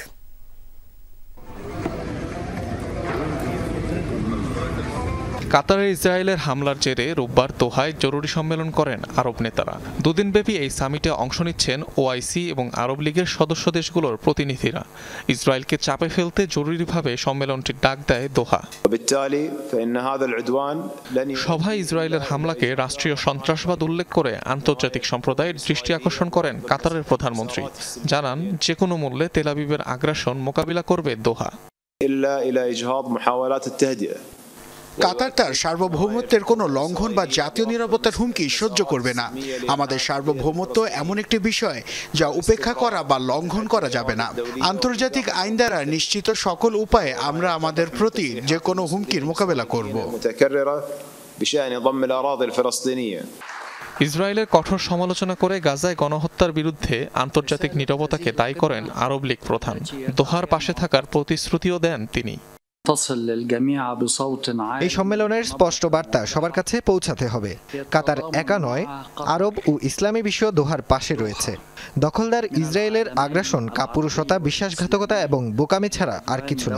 কাতারে ইসরায়েলের হামলার জেরে রোববার দোহায় জরুরি সম্মেলন করেন আরব নেতারা। দুদিনব্যাপী এই সামিটে অংশ নিচ্ছেন ওআইসি এবং আরব লীগের সদস্য দেশগুলোর প্রতিনিধিরা। ইসরায়েলকে চাপে ফেলতে জরুরিভাবে সম্মেলনটির ডাক দেয় দোহা। সভায় ইসরায়েলের হামলাকে রাষ্ট্রীয় সন্ত্রাসবাদ উল্লেখ করে আন্তর্জাতিক সম্প্রদায়ের দৃষ্টি আকর্ষণ করেন কাতারের প্রধানমন্ত্রী। জানান, যে কোনো মূল্যে তেল আবিবের আগ্রাসন মোকাবিলা করবে দোহা। কাতার তার সার্বভৌমত্বের কোনো লঙ্ঘন বা জাতীয় নিরাপত্তার হুমকি সহ্য করবে না। আমাদের সার্বভৌমত্ব এমন একটি বিষয় যা উপেক্ষা করা বা লঙ্ঘন করা যাবে না। আন্তর্জাতিক আইন দ্বারা নিশ্চিত সকল উপায়ে আমরা আমাদের প্রতি যে কোনো হুমকির মোকাবেলা করব। ইসরায়েলের কঠোর সমালোচনা করে গাজায় গণহত্যার বিরুদ্ধে আন্তর্জাতিক নীরবতাকে দায়ী করেন আরব লীগ প্রধান। দোহার পাশে থাকার প্রতিশ্রুতিও দেন তিনি। এই সম্মেলনের স্পষ্ট বার্তা সবার কাছে পৌঁছাতে হবে। কাতার একা নয়, আরব ও ইসলামী বিশ্ব দোহার পাশে রয়েছে। দখলদার ইসরায়েলের আগ্রাসন কাপুরুষতা, বিশ্বাসঘাতকতা এবং বোকামি ছাড়া আর কিছু না।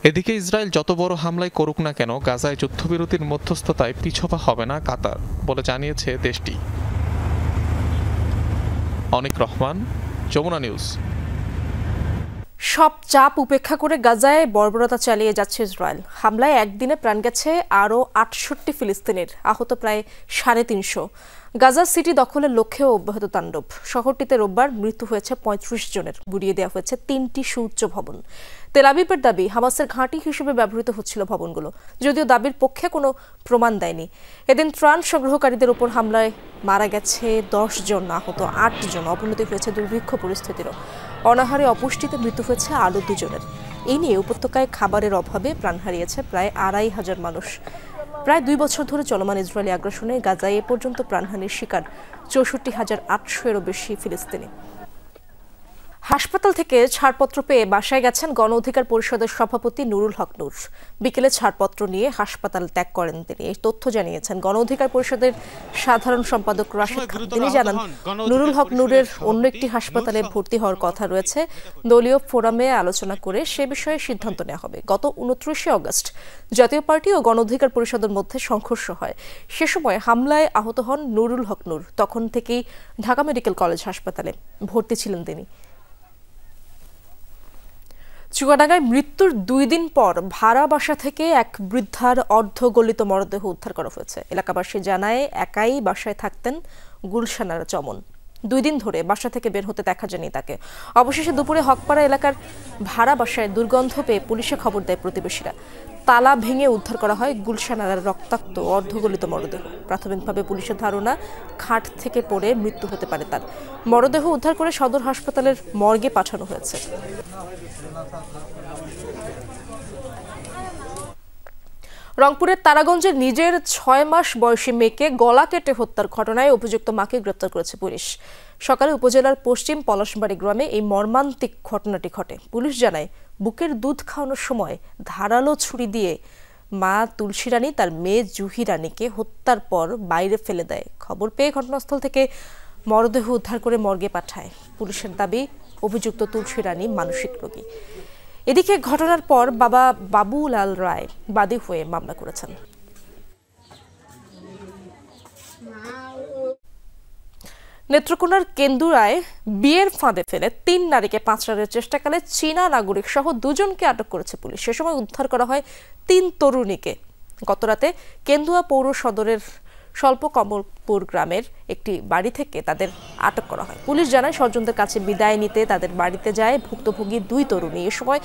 এদিকে ইসরায়েল যত বড় হামলাই করুক না কেন, গাজায় যুদ্ধবিরতির মধ্যস্থতায় পিছপা হবে না কাতার বলে জানিয়েছে দেশটি। অনিক রহমান, যমুনা নিউজ। সব চাপ উপেক্ষা করে গাজায় বর্বরতা চালিয়ে যাচ্ছে ইসরায়েল। হামলায় একদিনে প্রাণ গেছে আরও 68 ফিলিস্তিনের, আহত প্রায় 350। গাজা সিটি দখলের লক্ষ্যেও অব্যাহত তাণ্ডব। শহরটিতে রোববার মৃত্যু হয়েছে 35 জনের, গুড়িয়ে দেওয়া হয়েছে 3টি সুউচ্চ ভবন। তেল আবিবের দাবি, হামাসের ঘাঁটি হিসেবে ব্যবহৃত হচ্ছিল ভবনগুলো, যদিও দাবির পক্ষে কোনো প্রমাণ দেয়নি। এদিন ত্রাণ সংগ্রহকারীদের উপর হামলায় মারা গেছে 10 জন, আহত 8 জন। অবনতি হয়েছে দুর্ভিক্ষ পরিস্থিতিরও। অনাহারে অপুষ্টিতে মৃত্যু হয়েছে আরও 2 জনের। এই নিয়ে উপত্যকায় খাবারের অভাবে প্রাণ হারিয়েছে প্রায় 2,500 মানুষ। প্রায় 2 বছর ধরে চলমান ইসরায়েলি আগ্রাসনে গাজায় এ পর্যন্ত প্রাণহানির শিকার 64,800-এরও বেশি ফিলিস্তিনি। হাসপাতাল থেকে ছাড়পত্র পেয়ে বাসায় গেছেন গণ অধিকার পরিষদের সভাপতি নুরুল হক নূর। বিকেলে ছাড়পত্র নিয়ে হাসপাতাল ত্যাগ করেন তিনি। এই তথ্য জানিয়েছেন গণ অধিকার পরিষদের সাধারণ সম্পাদক রাশিদ খান। তিনি জানান, নুরুল হক নূরের অন্য একটি হাসপাতালে ভর্তি হওয়ার কথা রয়েছে। দলীয় ফোরামে আলোচনা করে সে বিষয়ে সিদ্ধান্ত নেওয়া হবে। গত 29 অগস্ট জাতীয় পার্টি ও গণ অধিকার পরিষদের মধ্যে সংঘর্ষ হয়। সে সময় হামলায় আহত হন নুরুল হক নূর। তখন থেকেই ঢাকা মেডিকেল কলেজ হাসপাতালে ভর্তি ছিলেন তিনি। চুয়াডাঙ্গায় মৃত্যুর 2 দিন পর ভাড়া বাসা থেকে এক বৃদ্ধার অর্ধগলিত মরদেহ উদ্ধার করা হয়েছে। এলাকাবাসী জানায়, একাই বাসায় থাকতেন গুলশানার চমন। 2 দিন ধরে বাসা থেকে বের হতে দেখা যায়নি তাকে। অবশেষে দুপুরে হকপাড়া এলাকার ভাড়া বাসায় দুর্গন্ধ পেয়ে পুলিশে খবর দেয় প্রতিবেশীরা। তালা ভেঙে উদ্ধার করা হয় গুলশানার রক্তাক্ত অর্ধগলিত মরদেহ। প্রাথমিকভাবে পুলিশের ধারণা, খাট থেকে পড়ে মৃত্যু হতে পারে তার। মরদেহ উদ্ধার করে সদর হাসপাতালের মর্গে পাঠানো হয়েছে। রংপুরের তারাগঞ্জে নিজের 6 মাস বয়সী মেয়েকে গলা কেটে হত্যার ঘটনায় অভিযুক্ত মাকে গ্রেপ্তার করেছে পুলিশ। সকালে উপজেলার পশ্চিম পলাশবাড়ি গ্রামে এই মর্মান্তিক ঘটনাটি ঘটে। পুলিশ জানায়, বুকের দুধ খাওয়ানোর সময় ধারালো ছুরি দিয়ে মা তুলসী রানী তার মেয়ে জুহি রানীকে হত্যার পর বাইরে ফেলে দেয়। খবর পেয়ে ঘটনাস্থল থেকে মরদেহ উদ্ধার করে মর্গে পাঠায়। পুলিশের দাবি, অভিযুক্ত তুলসী রানী মানসিক রোগী। এদিকে ঘটনার পর বাবা বাবুলাল রায় বাদী হয়ে মামলা করেছেন। নেত্রকোনার কেন্দুরায় বিয়ের ফাঁদে ফেলে 3 নারীকে পাচারের চেষ্টাকালে চীনা নাগরিক সহ 2 জনকে আটক করেছে পুলিশ। সে সময় উদ্ধার করা হয় 3 তরুণীকে। গতরাতে কেন্দুয়া পৌর সদরের স্বল্প কমলপুর গ্রামের একটি বাড়ি থেকে তাদের আটক করা হয়। পুলিশ জানায় স্বজনদের কাছে বিদায় নিতে তাদের বাড়িতে যায় ভুক্তভোগী 2 তরুণী। এ সময়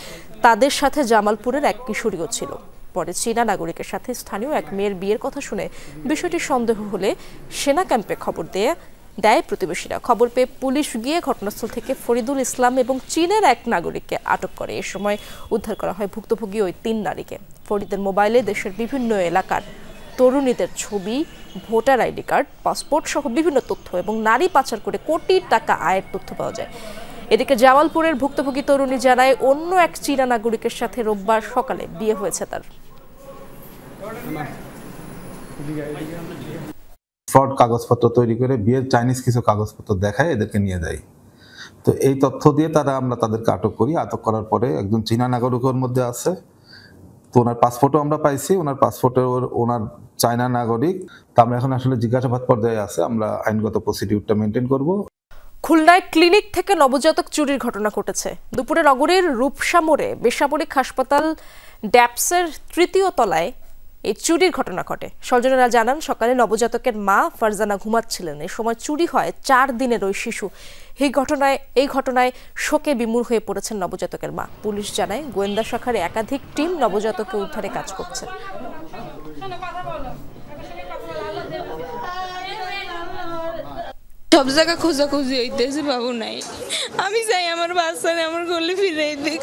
তাদের সাথে জামালপুরের এক কিশোরীও ছিল। পরে চীনা নাগরিকের সাথে স্থানীয় এক মেয়ের বিয়ের কথা শুনে বিষয়টি সন্দেহ হলে সেনা ক্যাম্পে খবর দেয় প্রতিবেশীরা। খবর পেয়ে পুলিশ গিয়ে ঘটনাস্থল থেকে ফরিদুল ইসলাম এবং চীনের এক নাগরিককে আটক করে। এ সময় উদ্ধার করা হয় ভুক্তভোগী ওই 3 নারীকে। ফরিদের মোবাইলে দেশের বিভিন্ন এলাকার তরুণীদের ছবি, ভোটার আইডি কার্ড, পাসপোর্ট সহ বিভিন্ন তথ্য এবং নারী পাচার করে কোটি টাকা আয়ের তথ্য পাওয়া যায়। এদিকে জামালপুরের ভুক্তভোগী তরুণী জানায় অন্য এক চীনা নাগরিকের সাথে রোববার সকালে বিয়ে হয়েছে তার। ফ্রড কাগজপত্র তৈরি করে বিয়ের চাইনিজ কিছু কাগজপত্র দেখায় এদেরকে নিয়ে যায়। তো এই তথ্য দিয়ে আমরা তাদেরকে আটক করি। আটক করার পরে একজন চীনা নাগরিকের মধ্যে আছে, তো ওনার পাসপোর্টও আমরা পাইছি। ওনার পাসপোর্টে ওনার চায়না নাগরিক। তা আমরা এখন আসলে জিজ্ঞাসাবাদ পর্যায়ে আছে, আমরা আইনগত প্রসিডিউরটা মেনটেন করব। খুলনায় ক্লিনিক থেকে নবজাতক চুরির ঘটনা ঘটেছে। দুপুরে নগরীর রূপসা মোড়ে বেসামরিক হাসপাতাল ড্যাপসের 3য় তলায় এই চুরির ঘটনা ঘটে। স্বজনেরা জানান সকালে নবজাতকের মা ফারজানা ঘুমাচ্ছিলেন। এ সময় চুরি হয় 4 দিনের ওই শিশু। এই ঘটনায় শোকে বিমূঢ় হয়ে পড়েছেন নবজাতকের মা। পুলিশ জানায় গোয়েন্দা শাখার একাধিক টিম নবজাতককে উদ্ধারে কাজ করছে। সব জায়গা খোঁজাখুঁজি হইতেছে, বাবু নাই। আমি চাই আমার বাচ্চারে আমার গলে ফিরে দিক।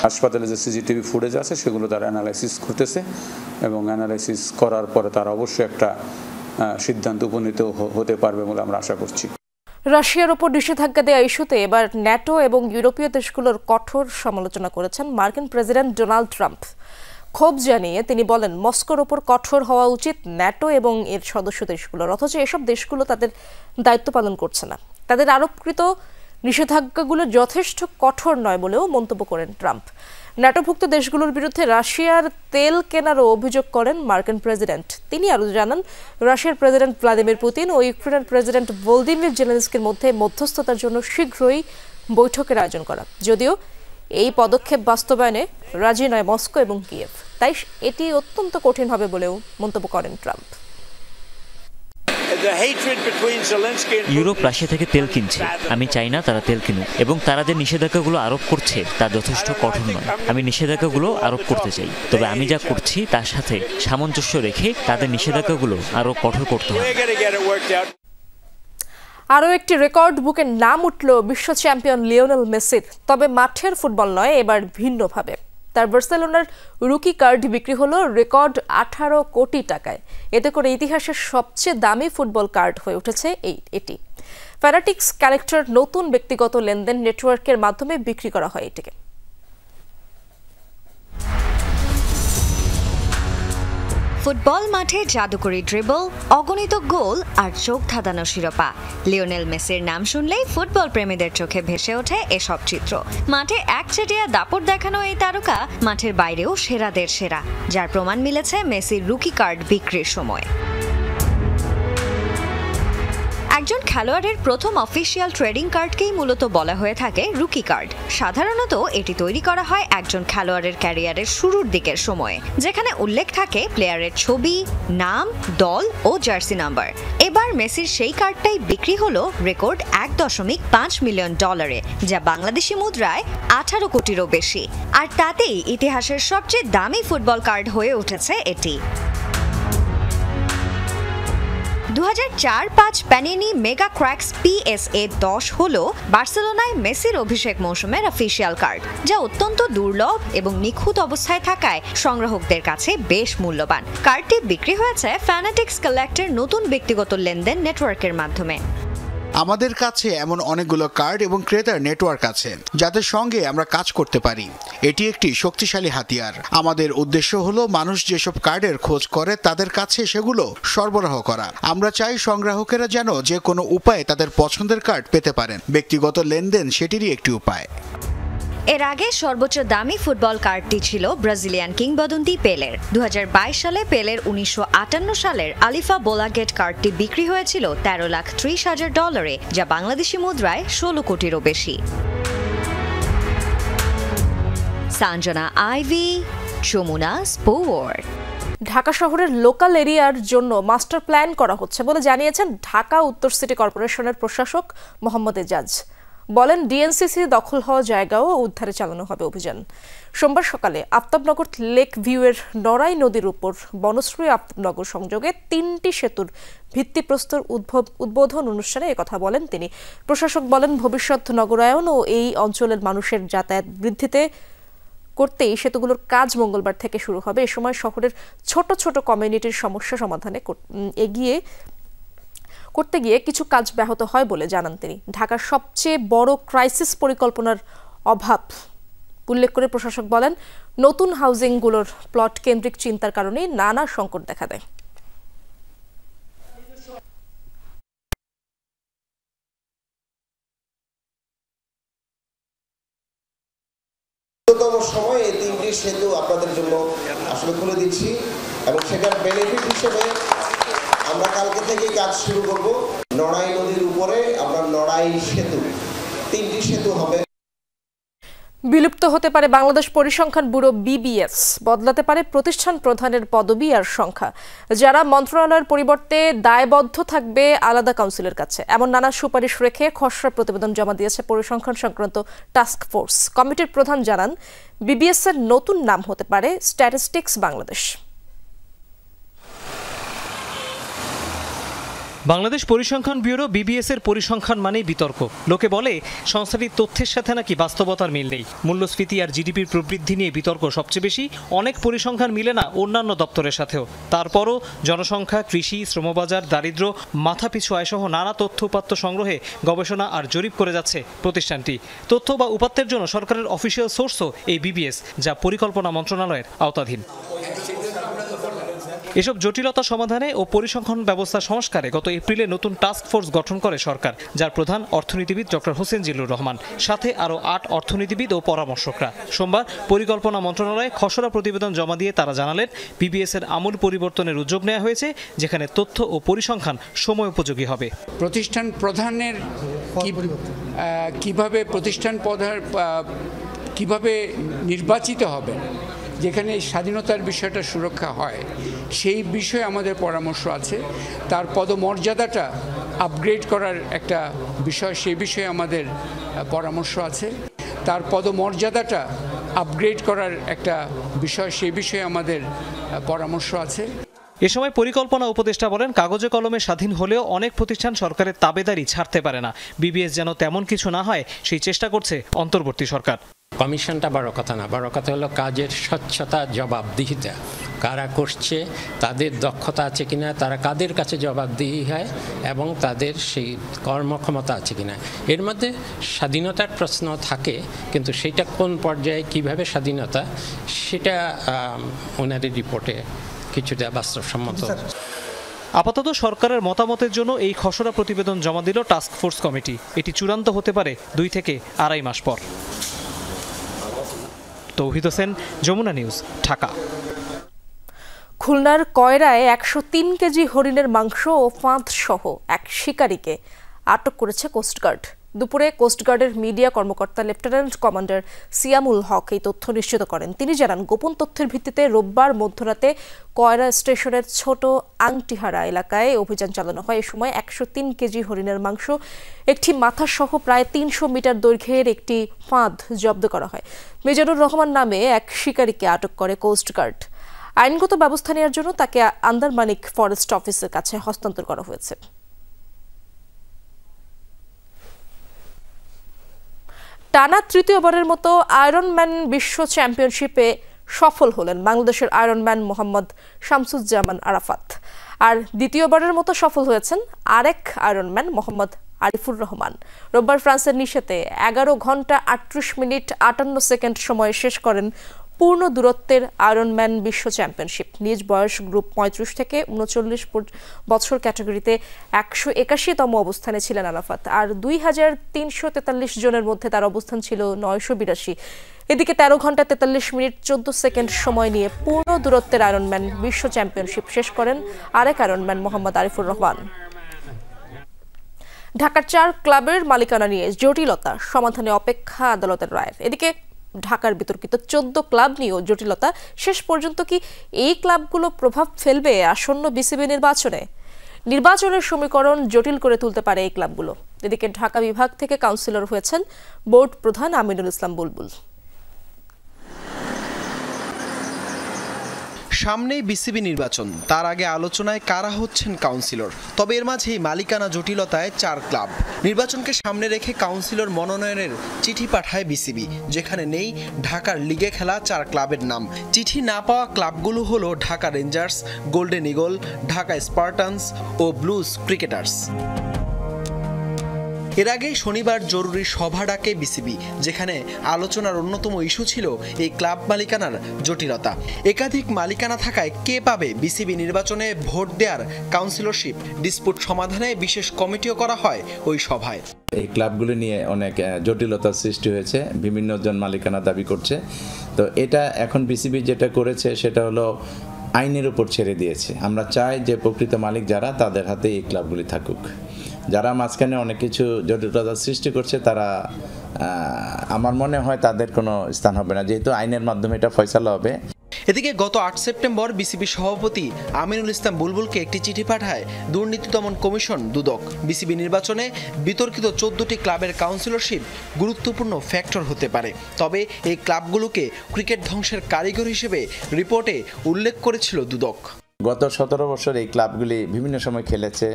হাসপাতালে যে সিসিটিভি ফুটেজ আছে সেগুলো তারা অ্যানালাইসিস করতেছে এবং অ্যানালাইসিস করার পরে তারা অবশ্যই একটা সিদ্ধান্ত উপনীত হতে পারবে বলে আমরা আশা করছি। রাশিয়ার উপর নিষেধাজ্ঞা দেওয়া ইস্যুতে এবার ন্যাটো এবং ইউরোপীয় দেশগুলোর কঠোর সমালোচনা করেছেন মার্কিন প্রেসিডেন্ট ডোনাল্ড ট্রাম্প। ক্ষোভ জানিয়ে তিনি বলেন মস্কোর ওপর কঠোর হওয়া উচিত ন্যাটো এবং এর সদস্য দেশগুলোর, অথচ এসব দেশগুলো তাদের দায়িত্ব পালন করছে না। তাদের আরোপকৃত নিষেধাজ্ঞাগুলো যথেষ্ট কঠোর নয় বলেও মন্তব্য করেন ট্রাম্প। ন্যাটোভুক্ত দেশগুলোর বিরুদ্ধে রাশিয়ার তেল কেনারও অভিযোগ করেন মার্কিন প্রেসিডেন্ট। তিনি আরও জানান রাশিয়ার প্রেসিডেন্ট ভ্লাদিমির পুতিন ও ইউক্রেনের প্রেসিডেন্ট ভলোদিমির জেলেনস্কির মধ্যে মধ্যস্থতার জন্য শীঘ্রই বৈঠকের আয়োজন করা। যদিও এই পদক্ষেপ বাস্তবায়নে রাজি নয় মস্কো এবং কিয়েভ, তাই এটি অত্যন্ত কঠিন হবে বলেও মন্তব্য করেন ট্রাম্প। ইউরোপ রাশিয়া থেকে তেল কিনছে, আমি চাই না তারা তেল কিনুক, এবং তারা যে নিষেধাজ্ঞাগুলো আরোপ করছে তা যথেষ্ট কঠোর নয়। আমি নিষেধাজ্ঞাগুলো আরোপ করতে চাই, তবে আমি যা করছি তার সাথে সামঞ্জস্য রেখে তাদের নিষেধাজ্ঞাগুলো আরো কঠোর করতে হবে। আরও একটি রেকর্ড বুকে নাম উঠল বিশ্ব চ্যাম্পিয়ন লিওনেল মেসির, তবে মাঠের ফুটবল নয়, এবার ভিন্নভাবে। তার বার্সেলোনার রুকি কার্ড বিক্রি হলো রেকর্ড 18 কোটি টাকায়। এতে করে ইতিহাসের সবচেয়ে দামি ফুটবল কার্ড হয়ে উঠেছে এটি। ফ্যানাটিক্স ক্যারেক্টার নতুন ব্যক্তিগত লেনদেন নেটওয়ার্কের মাধ্যমে বিক্রি করা হয় এটিকে। ফুটবল মাঠে জাদুকরি ড্রিবল, অগণিত গোল আর চোখ ধাঁধানো শিরোপা। লিওনেল মেসির নাম শুনলেই ফুটবল প্রেমীদের চোখে ভেসে ওঠে এসব চিত্র। মাঠে একচেটিয়া দাপট দেখানো এই তারকা মাঠের বাইরেও সেরাদের সেরা, যার প্রমাণ মিলেছে মেসির রুকি কার্ড বিক্রির সময়। একজন খেলোয়াড়ের প্রথম অফিসিয়াল ট্রেডিং কার্ডকেই মূলত বলা হয়ে থাকে রুকি কার্ড। সাধারণত এটি তৈরি করা হয় একজন খেলোয়াড়ের ক্যারিয়ারের শুরুর দিকের সময়ে, যেখানে উল্লেখ থাকে প্লেয়ারের ছবি, নাম, দল ও জার্সি নাম্বার। এবার মেসির সেই কার্ডটাই বিক্রি হলো রেকর্ড $1.5 মিলিয়ন, যা বাংলাদেশি মুদ্রায় 18 কোটিরও বেশি। আর তাতেই ইতিহাসের সবচেয়ে দামি ফুটবল কার্ড হয়ে উঠেছে এটি। 2004-05 প্যানিনি মেগা ক্র্যাক্স PSA 10 হলো বার্সেলোনায় মেসির অভিষেক মৌসুমের অফিসিয়াল কার্ড, যা অত্যন্ত দুর্লভ এবং নিখুঁত অবস্থায় থাকায় সংগ্রাহকদের কাছে বেশ মূল্যবান। কার্ডটি বিক্রি হয়েছে ফ্যানাটিক্স কালেক্টর নতুন ব্যক্তিগত লেনদেন নেটওয়ার্কের মাধ্যমে। আমাদের কাছে এমন অনেকগুলো কার্ড এবং ক্রেতার নেটওয়ার্ক আছে যাদের সঙ্গে আমরা কাজ করতে পারি। এটি একটি শক্তিশালী হাতিয়ার। আমাদের উদ্দেশ্য হলো মানুষ যেসব কার্ডের খোঁজ করে তাদের কাছে সেগুলো সরবরাহ করা। আমরা চাই সংগ্রাহকেরা যেন যে কোনো উপায়ে তাদের পছন্দের কার্ড পেতে পারেন। ব্যক্তিগত লেনদেন সেটিরই একটি উপায়। এর আগে সর্বোচ্চ দামি ফুটবল কার্ডটি ছিল ব্রাজিলিয়ান কিংবদন্তি পেলের। 2022 সালে পেলের 1958 সালের আলিফা বোলাগেট কার্ডটি বিক্রি হয়েছিল $13,30,000, যা বাংলাদেশি মুদ্রায় 16 কোটিরও বেশি। সাঞ্জনা আইভি, যমুনা স্পোর্ট। ঢাকা শহরের লোকাল এরিয়ার জন্য মাস্টার প্ল্যান করা হচ্ছে বলে জানিয়েছেন ঢাকা উত্তর সিটি কর্পোরেশনের প্রশাসক মোহাম্মদ এজাজ। বলেন, ডিএনসিসি দখল হওয়া জায়গাও উদ্ধারে চালানো হবে অভিযান। সোমবার সকালে আফতাবনগর লেক ভিউয়ের নড়াই নদীর উপর বনশ্রী আফতাবনগর সংযোগে 3টি সেতুর ভিত্তিপ্রস্তর উদ্বোধন অনুষ্ঠানে একথা বলেন তিনি। প্রশাসক বলেন, ভবিষ্যৎ নগরায়ন ও এই অঞ্চলের মানুষের যাতায়াত বৃদ্ধিতে করতেই সেতুগুলোর কাজ মঙ্গলবার থেকে শুরু হবে। এ সময় শহরের ছোট ছোট কমিউনিটির সমস্যা সমাধানে করতে গিয়ে কিছু কাজ ব্যাহত হয় বলে জানান তিনি। ঢাকার সবচেয়ে বড় ক্রাইসিস পরিকল্পনার অভাব উল্লেখ করে প্রশাসক বলেন, নতুন হাউজিংগুলোর প্লট কেন্দ্রিক চিন্তার কারণে নানা সংকট দেখা দেয়। সময় এই 3টি সেতু আপনাদের জন্য আসলে খুলে দিচ্ছি এবং সেটার বেনিফিট হিসেবে আমরা কালকে থেকে কাজ শুরু করব। নড়াই নদীর উপরে আপনার নড়াই সেতু, 3টি সেতু হবে। বিলুপ্ত হতে পারে বাংলাদেশ পরিসংখ্যান ব্যুরো বিবিএস, বদলাতে পারে প্রতিষ্ঠান প্রধানের পদবি আর সংখ্যা, যারা মন্ত্রণালয়ের পরিবর্তে দায়বদ্ধ থাকবে আলাদা কাউন্সিলের কাছে। এমন নানা সুপারিশ রেখে খসড়া প্রতিবেদন জমা দিয়েছে পরিসংখ্যান সংক্রান্ত টাস্ক ফোর্স। কমিটির প্রধান জানান, বিবিএস এর নতুন নাম হতে পারে স্ট্যাটিস্টিক্স বাংলাদেশ। বাংলাদেশ পরিসংখ্যান ব্যুরো বিবিএস এর পরিসংখ্যান মানেই বিতর্ক। লোকে বলে সংস্থাটির তথ্যের সাথে নাকি বাস্তবতার মিল নেই। মূল্যস্ফীতি আর জিডিপির প্রবৃদ্ধি নিয়ে বিতর্ক সবচেয়ে বেশি। অনেক পরিসংখ্যান মিলে না অন্যান্য দপ্তরের সাথেও। তারপরও জনসংখ্যা, কৃষি, শ্রমবাজার, দারিদ্র্য, মাথাপিছু আয়সহ নানা তথ্য উপাত্ত সংগ্রহে গবেষণা আর জরিপ করে যাচ্ছে প্রতিষ্ঠানটি। তথ্য বা উপাত্তের জন্য সরকারের অফিসিয়াল সোর্সও এই বিবিএস, যা পরিকল্পনা মন্ত্রণালয়ের আওতাধীন। এসব জটিলতা সমাধানে ও পরিসংখ্যান ব্যবস্থা সংস্কারে গত এপ্রিলে নতুন টাস্ক ফোর্স গঠন করে সরকার, যার প্রধান অর্থনীতিবিদ ডক্টর হোসেন জিল্লুর রহমান, সাথে আরও 8 অর্থনীতিবিদ ও পরামর্শকরা। সোমবার পরিকল্পনা মন্ত্রণালয়ে খসড়া প্রতিবেদন জমা দিয়ে তারা জানালেন, বিবিএস এর আমূল পরিবর্তনের উদ্যোগ নেওয়া হয়েছে, যেখানে তথ্য ও পরিসংখ্যান সময় উপযোগী হবে। প্রতিষ্ঠান প্রধানের কিভাবে প্রতিষ্ঠান প্রধান কিভাবে নির্বাচিত হবে, যেখানে স্বাধীনতার বিষয়টা সুরক্ষা হয়, সেই বিষয়ে আমাদের পরামর্শ আছে। তার পদমর্যাদাটা আপগ্রেড করার একটা বিষয়, সেই বিষয়ে আমাদের পরামর্শ আছে। তার পদমর্যাদাটা আপগ্রেড করার একটা বিষয়, সেই বিষয়ে আমাদের পরামর্শ আছে। এ সময় পরিকল্পনা উপদেষ্টা বলেন, কাগজে কলমে স্বাধীন হলেও অনেক প্রতিষ্ঠান সরকারের তাবেদারি ছাড়তে পারে না। বিবিএস যেন তেমন কিছু না হয়, সেই চেষ্টা করছে অন্তর্বর্তী সরকার। কমিশনটা বড় কথা না, বড় কথা হলো কাজের স্বচ্ছতা, জবাবদিহিতা। কারা করছে, তাদের দক্ষতা আছে কিনা, তারা কাদের কাছে জবাবদিহি হয় এবং তাদের সেই কর্মক্ষমতা আছে কিনা। এর মধ্যে স্বাধীনতার প্রশ্ন থাকে, কিন্তু সেটা কোন পর্যায়ে কিভাবে স্বাধীনতা, সেটা ওনাদের রিপোর্টে কিছুটা বাস্তবসম্মত। আপাতত সরকারের মতামতের জন্য এই খসড়া প্রতিবেদন জমা দিল টাস্ক ফোর্স কমিটি। এটি চূড়ান্ত হতে পারে 2 থেকে 2.5 মাস পর। তৌহিদ হোসেন, যমুনা নিউজ, ঢাকা। খুলনার কয়রায় 103 কেজি হরিণের মাংস ও ফাঁদ সহ এক শিকারীকে আটক করেছে কোস্টগার্ড। দুপুরে কোস্টগার্ডের মিডিয়া কর্মকর্তা লেফটেন্যান্ট কমান্ডার সিয়ামুল হক এই তথ্য নিশ্চিত করেন। তিনি জানান, গোপন তথ্যের ভিত্তিতে রোববার মধ্যরাতে কয়রা স্টেশনের ছোট আংটিহারা এলাকায় অভিযান চালানো হয়। এ সময় 103 কেজি হরিণের মাংস, একটি মাথা সহ প্রায় 300 মিটার দৈর্ঘ্যের একটি ফাঁদ জব্দ করা হয়। মিজানুর রহমান নামে এক শিকারীকে আটক করে কোস্টগার্ড। আইনগত ব্যবস্থা নেওয়ার জন্য তাকে আন্দারমানিক ফরেস্ট অফিসের কাছে হস্তান্তর করা হয়েছে। টানা তৃতীয়বারের মতো আয়রনম্যান বিশ্ব চ্যাম্পিয়নশিপে সফল হলেন বাংলাদেশের আয়রনম্যান মোহাম্মদ শামসুজ্জামান আরাফাত। আর দ্বিতীয়বারের মতো সফল হয়েছেন আরেক আয়রনম্যান মোহাম্মদ আরিফুর রহমান। রোববার ফ্রান্সের নিশেতে 11 ঘন্টা 38 মিনিট 58 সেকেন্ড সময়ে শেষ করেন পূর্ণ দূরত্বের আয়রনম্যান বিশ্ব চ্যাম্পিয়নশিপ। নিজ বয়স গ্রুপ 35 থেকে 39 বছর ক্যাটাগরিতে 181তম অবস্থানে ছিলেন আরাফাত। আর 2343 জনের মধ্যে তার অবস্থান ছিল 982। এদিকে 13 ঘন্টা 43 মিনিট 14 সেকেন্ড সময় নিয়ে পূর্ণ দূরত্বের আয়রনম্যান বিশ্ব চ্যাম্পিয়নশিপ শেষ করেন আরেক আয়রনম্যান মোহাম্মদ আরিফুর রহমান। ঢাকার 4 ক্লাবের মালিকানা নিয়ে জটিলতা সমাধানে অপেক্ষা আদালতের রায়ের। এদিকে ঢাকার বিতর্কিত 14 ক্লাব নিয়েও জটিলতা। শেষ পর্যন্ত কি এই ক্লাবগুলো প্রভাব ফেলবে আসন্ন বিসিবি নির্বাচনে? নির্বাচনের সমীকরণ জটিল করে তুলতে পারে এই ক্লাবগুলো। এদিকে ঢাকা বিভাগ থেকে কাউন্সিলর হয়েছেন বোর্ড প্রধান আমিনুল ইসলাম বুলবুল। সামনেই বিসিবি নির্বাচন, তার আগে আলোচনায় কারা হচ্ছেন কাউন্সিলর। তবে এর মাঝেই মালিকানা জটিলতায় 4 ক্লাব। নির্বাচনকে সামনে রেখে কাউন্সিলর মনোনয়নের চিঠি পাঠায় বিসিবি, যেখানে নেই ঢাকার লিগে খেলা 4 ক্লাবের নাম। চিঠি না পাওয়া ক্লাবগুলো হলো Dhaka rangers, golden eagle, Dhaka spartans ও ব্লুজ ক্রিকেটার্স। এর আগে শনিবার জরুরি সভা ডাকে বিসিবি, যেখানে আলোচনার অন্যতম ইস্যু ছিল এই ক্লাব মালিকানার জটিলতা। একাধিক মালিকানা থাকায় কে পাবে বিসিবি নির্বাচনে ভোট দেওয়ার কাউন্সিলরশিপ ডিসপুট সমাধানে বিশেষ কমিটিও করা হয় ওই সভায়। এই ক্লাবগুলো নিয়ে অনেক জটিলতার সৃষ্টি হয়েছে, বিভিন্ন জন মালিকানা দাবি করছে। তো এটা এখন বিসিবি যেটা করেছে সেটা হলো আইনের উপর ছেড়ে দিয়েছে। আমরা চাই যে প্রকৃত মালিক যারা, তাদের হাতে এই ক্লাবগুলি থাকুক। যারা মাঝখানে অনেক কিছু জটিলতার সৃষ্টি করছে তারা, আমার মনে হয় তাদের কোনো স্থান হবে না, যেহেতু আইনের মাধ্যমে এটা ফয়সালা হবে। এদিকে গত 8 সেপ্টেম্বর বিসিবি সভাপতি আমিনুল ইসলাম বুলবুলকে একটি চিঠি পাঠায় দুর্নীতি দমন কমিশন দুদক। বিসিবি নির্বাচনে বিতর্কিত 14টি ক্লাবের কাউন্সিলরশিপ গুরুত্বপূর্ণ ফ্যাক্টর হতে পারে। তবে এই ক্লাবগুলোকে ক্রিকেট ধ্বংসের কারিগর হিসেবে রিপোর্টে উল্লেখ করেছিল দুদক। গত 17 বছর এই ক্লাবগুলি বিভিন্ন সময় খেলেছে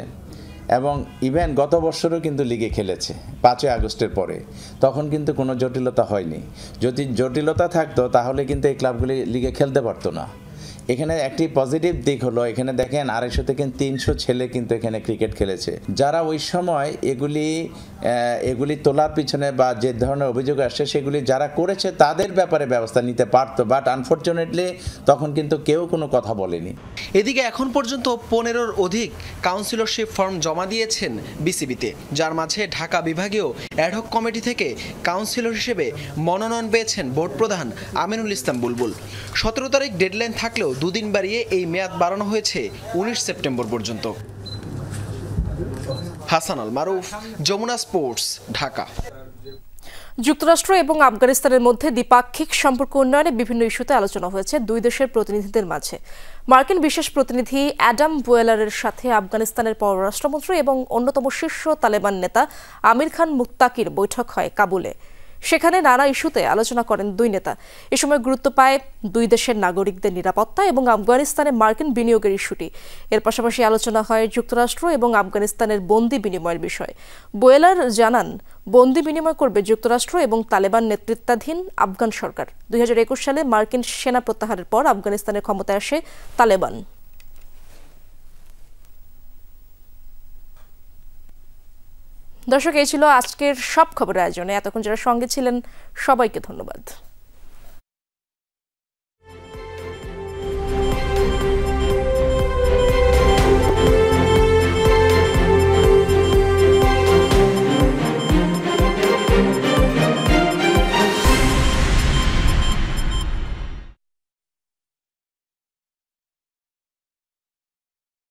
এবং ইভেন গত বছরও কিন্তু লিগে খেলেছে 5 আগস্টের পরে। তখন কিন্তু কোনো জটিলতা হয়নি। যদি জটিলতা থাকতো তাহলে কিন্তু এই ক্লাবগুলি লিগে খেলতে পারতো না। এখানে একটি পজিটিভ দিক হলো, এখানে দেখেন 250 থেকে 300 ছেলে কিন্তু এখানে ক্রিকেট খেলেছে। যারা ওই সময় এগুলি তোলার পিছনে বা যে ধরনের অভিযোগ আসছে সেগুলি যারা করেছে তাদের ব্যাপারে ব্যবস্থা নিতে পারতো, বাট আনফরচুনেটলি তখন কিন্তু কেউ কোনো কথা বলেনি। এদিকে এখন পর্যন্ত 15-এর অধিক কাউন্সিলরশিপ ফর্ম জমা দিয়েছেন বিসিবিতে, যার মাঝে ঢাকা বিভাগীয় অ্যাডহক কমিটি থেকে কাউন্সিলর হিসেবে মনোনয়ন পেয়েছেন বোর্ড প্রধান আমিনুল ইসলাম বুলবুল। 17 তারিখ ডেডলাইন থাকলেও 2 দিন বাড়িয়ে এই মেয়াদ বাড়ানো হয়েছে 19 সেপ্টেম্বর পর্যন্ত। হাসান আল মারুফ, যমুনা স্পোর্টস, ঢাকা। যুক্তরাষ্ট্র এবং আফগানিস্তানের মধ্যে দ্বিপাক্ষিক সম্পর্ক উন্নয়নে বিভিন্ন ইস্যুতে আলোচনা হয়েছে দুই দেশের প্রতিনিধিদের মাঝে। মার্কিন বিশেষ প্রতিনিধি অ্যাডাম বুয়েলারের সাথে আফগানিস্তানের পররাষ্ট্রমন্ত্রী এবং অন্যতম শীর্ষ তালেবান নেতা আমির খান মুত্তাকির বৈঠক হয় কাবুলে। সেখানে নানা ইস্যুতে আলোচনা করেন দুই নেতা। এ সময় গুরুত্ব পায় দুই দেশের নাগরিকদের নিরাপত্তা এবং আফগানিস্তানে মার্কিন বিনিয়োগের ইস্যুটি। এর পাশাপাশি আলোচনা হয় যুক্তরাষ্ট্র এবং আফগানিস্তানের বন্দি বিনিময়ের বিষয়। বোয়েলার জানান, বন্দি বিনিময় করবে যুক্তরাষ্ট্র এবং তালেবান নেতৃত্বাধীন আফগান সরকার। 2021 সালে মার্কিন সেনা প্রত্যাহারের পর আফগানিস্তানের ক্ষমতায় আসে তালেবান। দর্শক, এই ছিল আজকের সব খবরের আয়োজনে। এতক্ষণ যারা সঙ্গে ছিলেন সবাইকে ধন্যবাদ।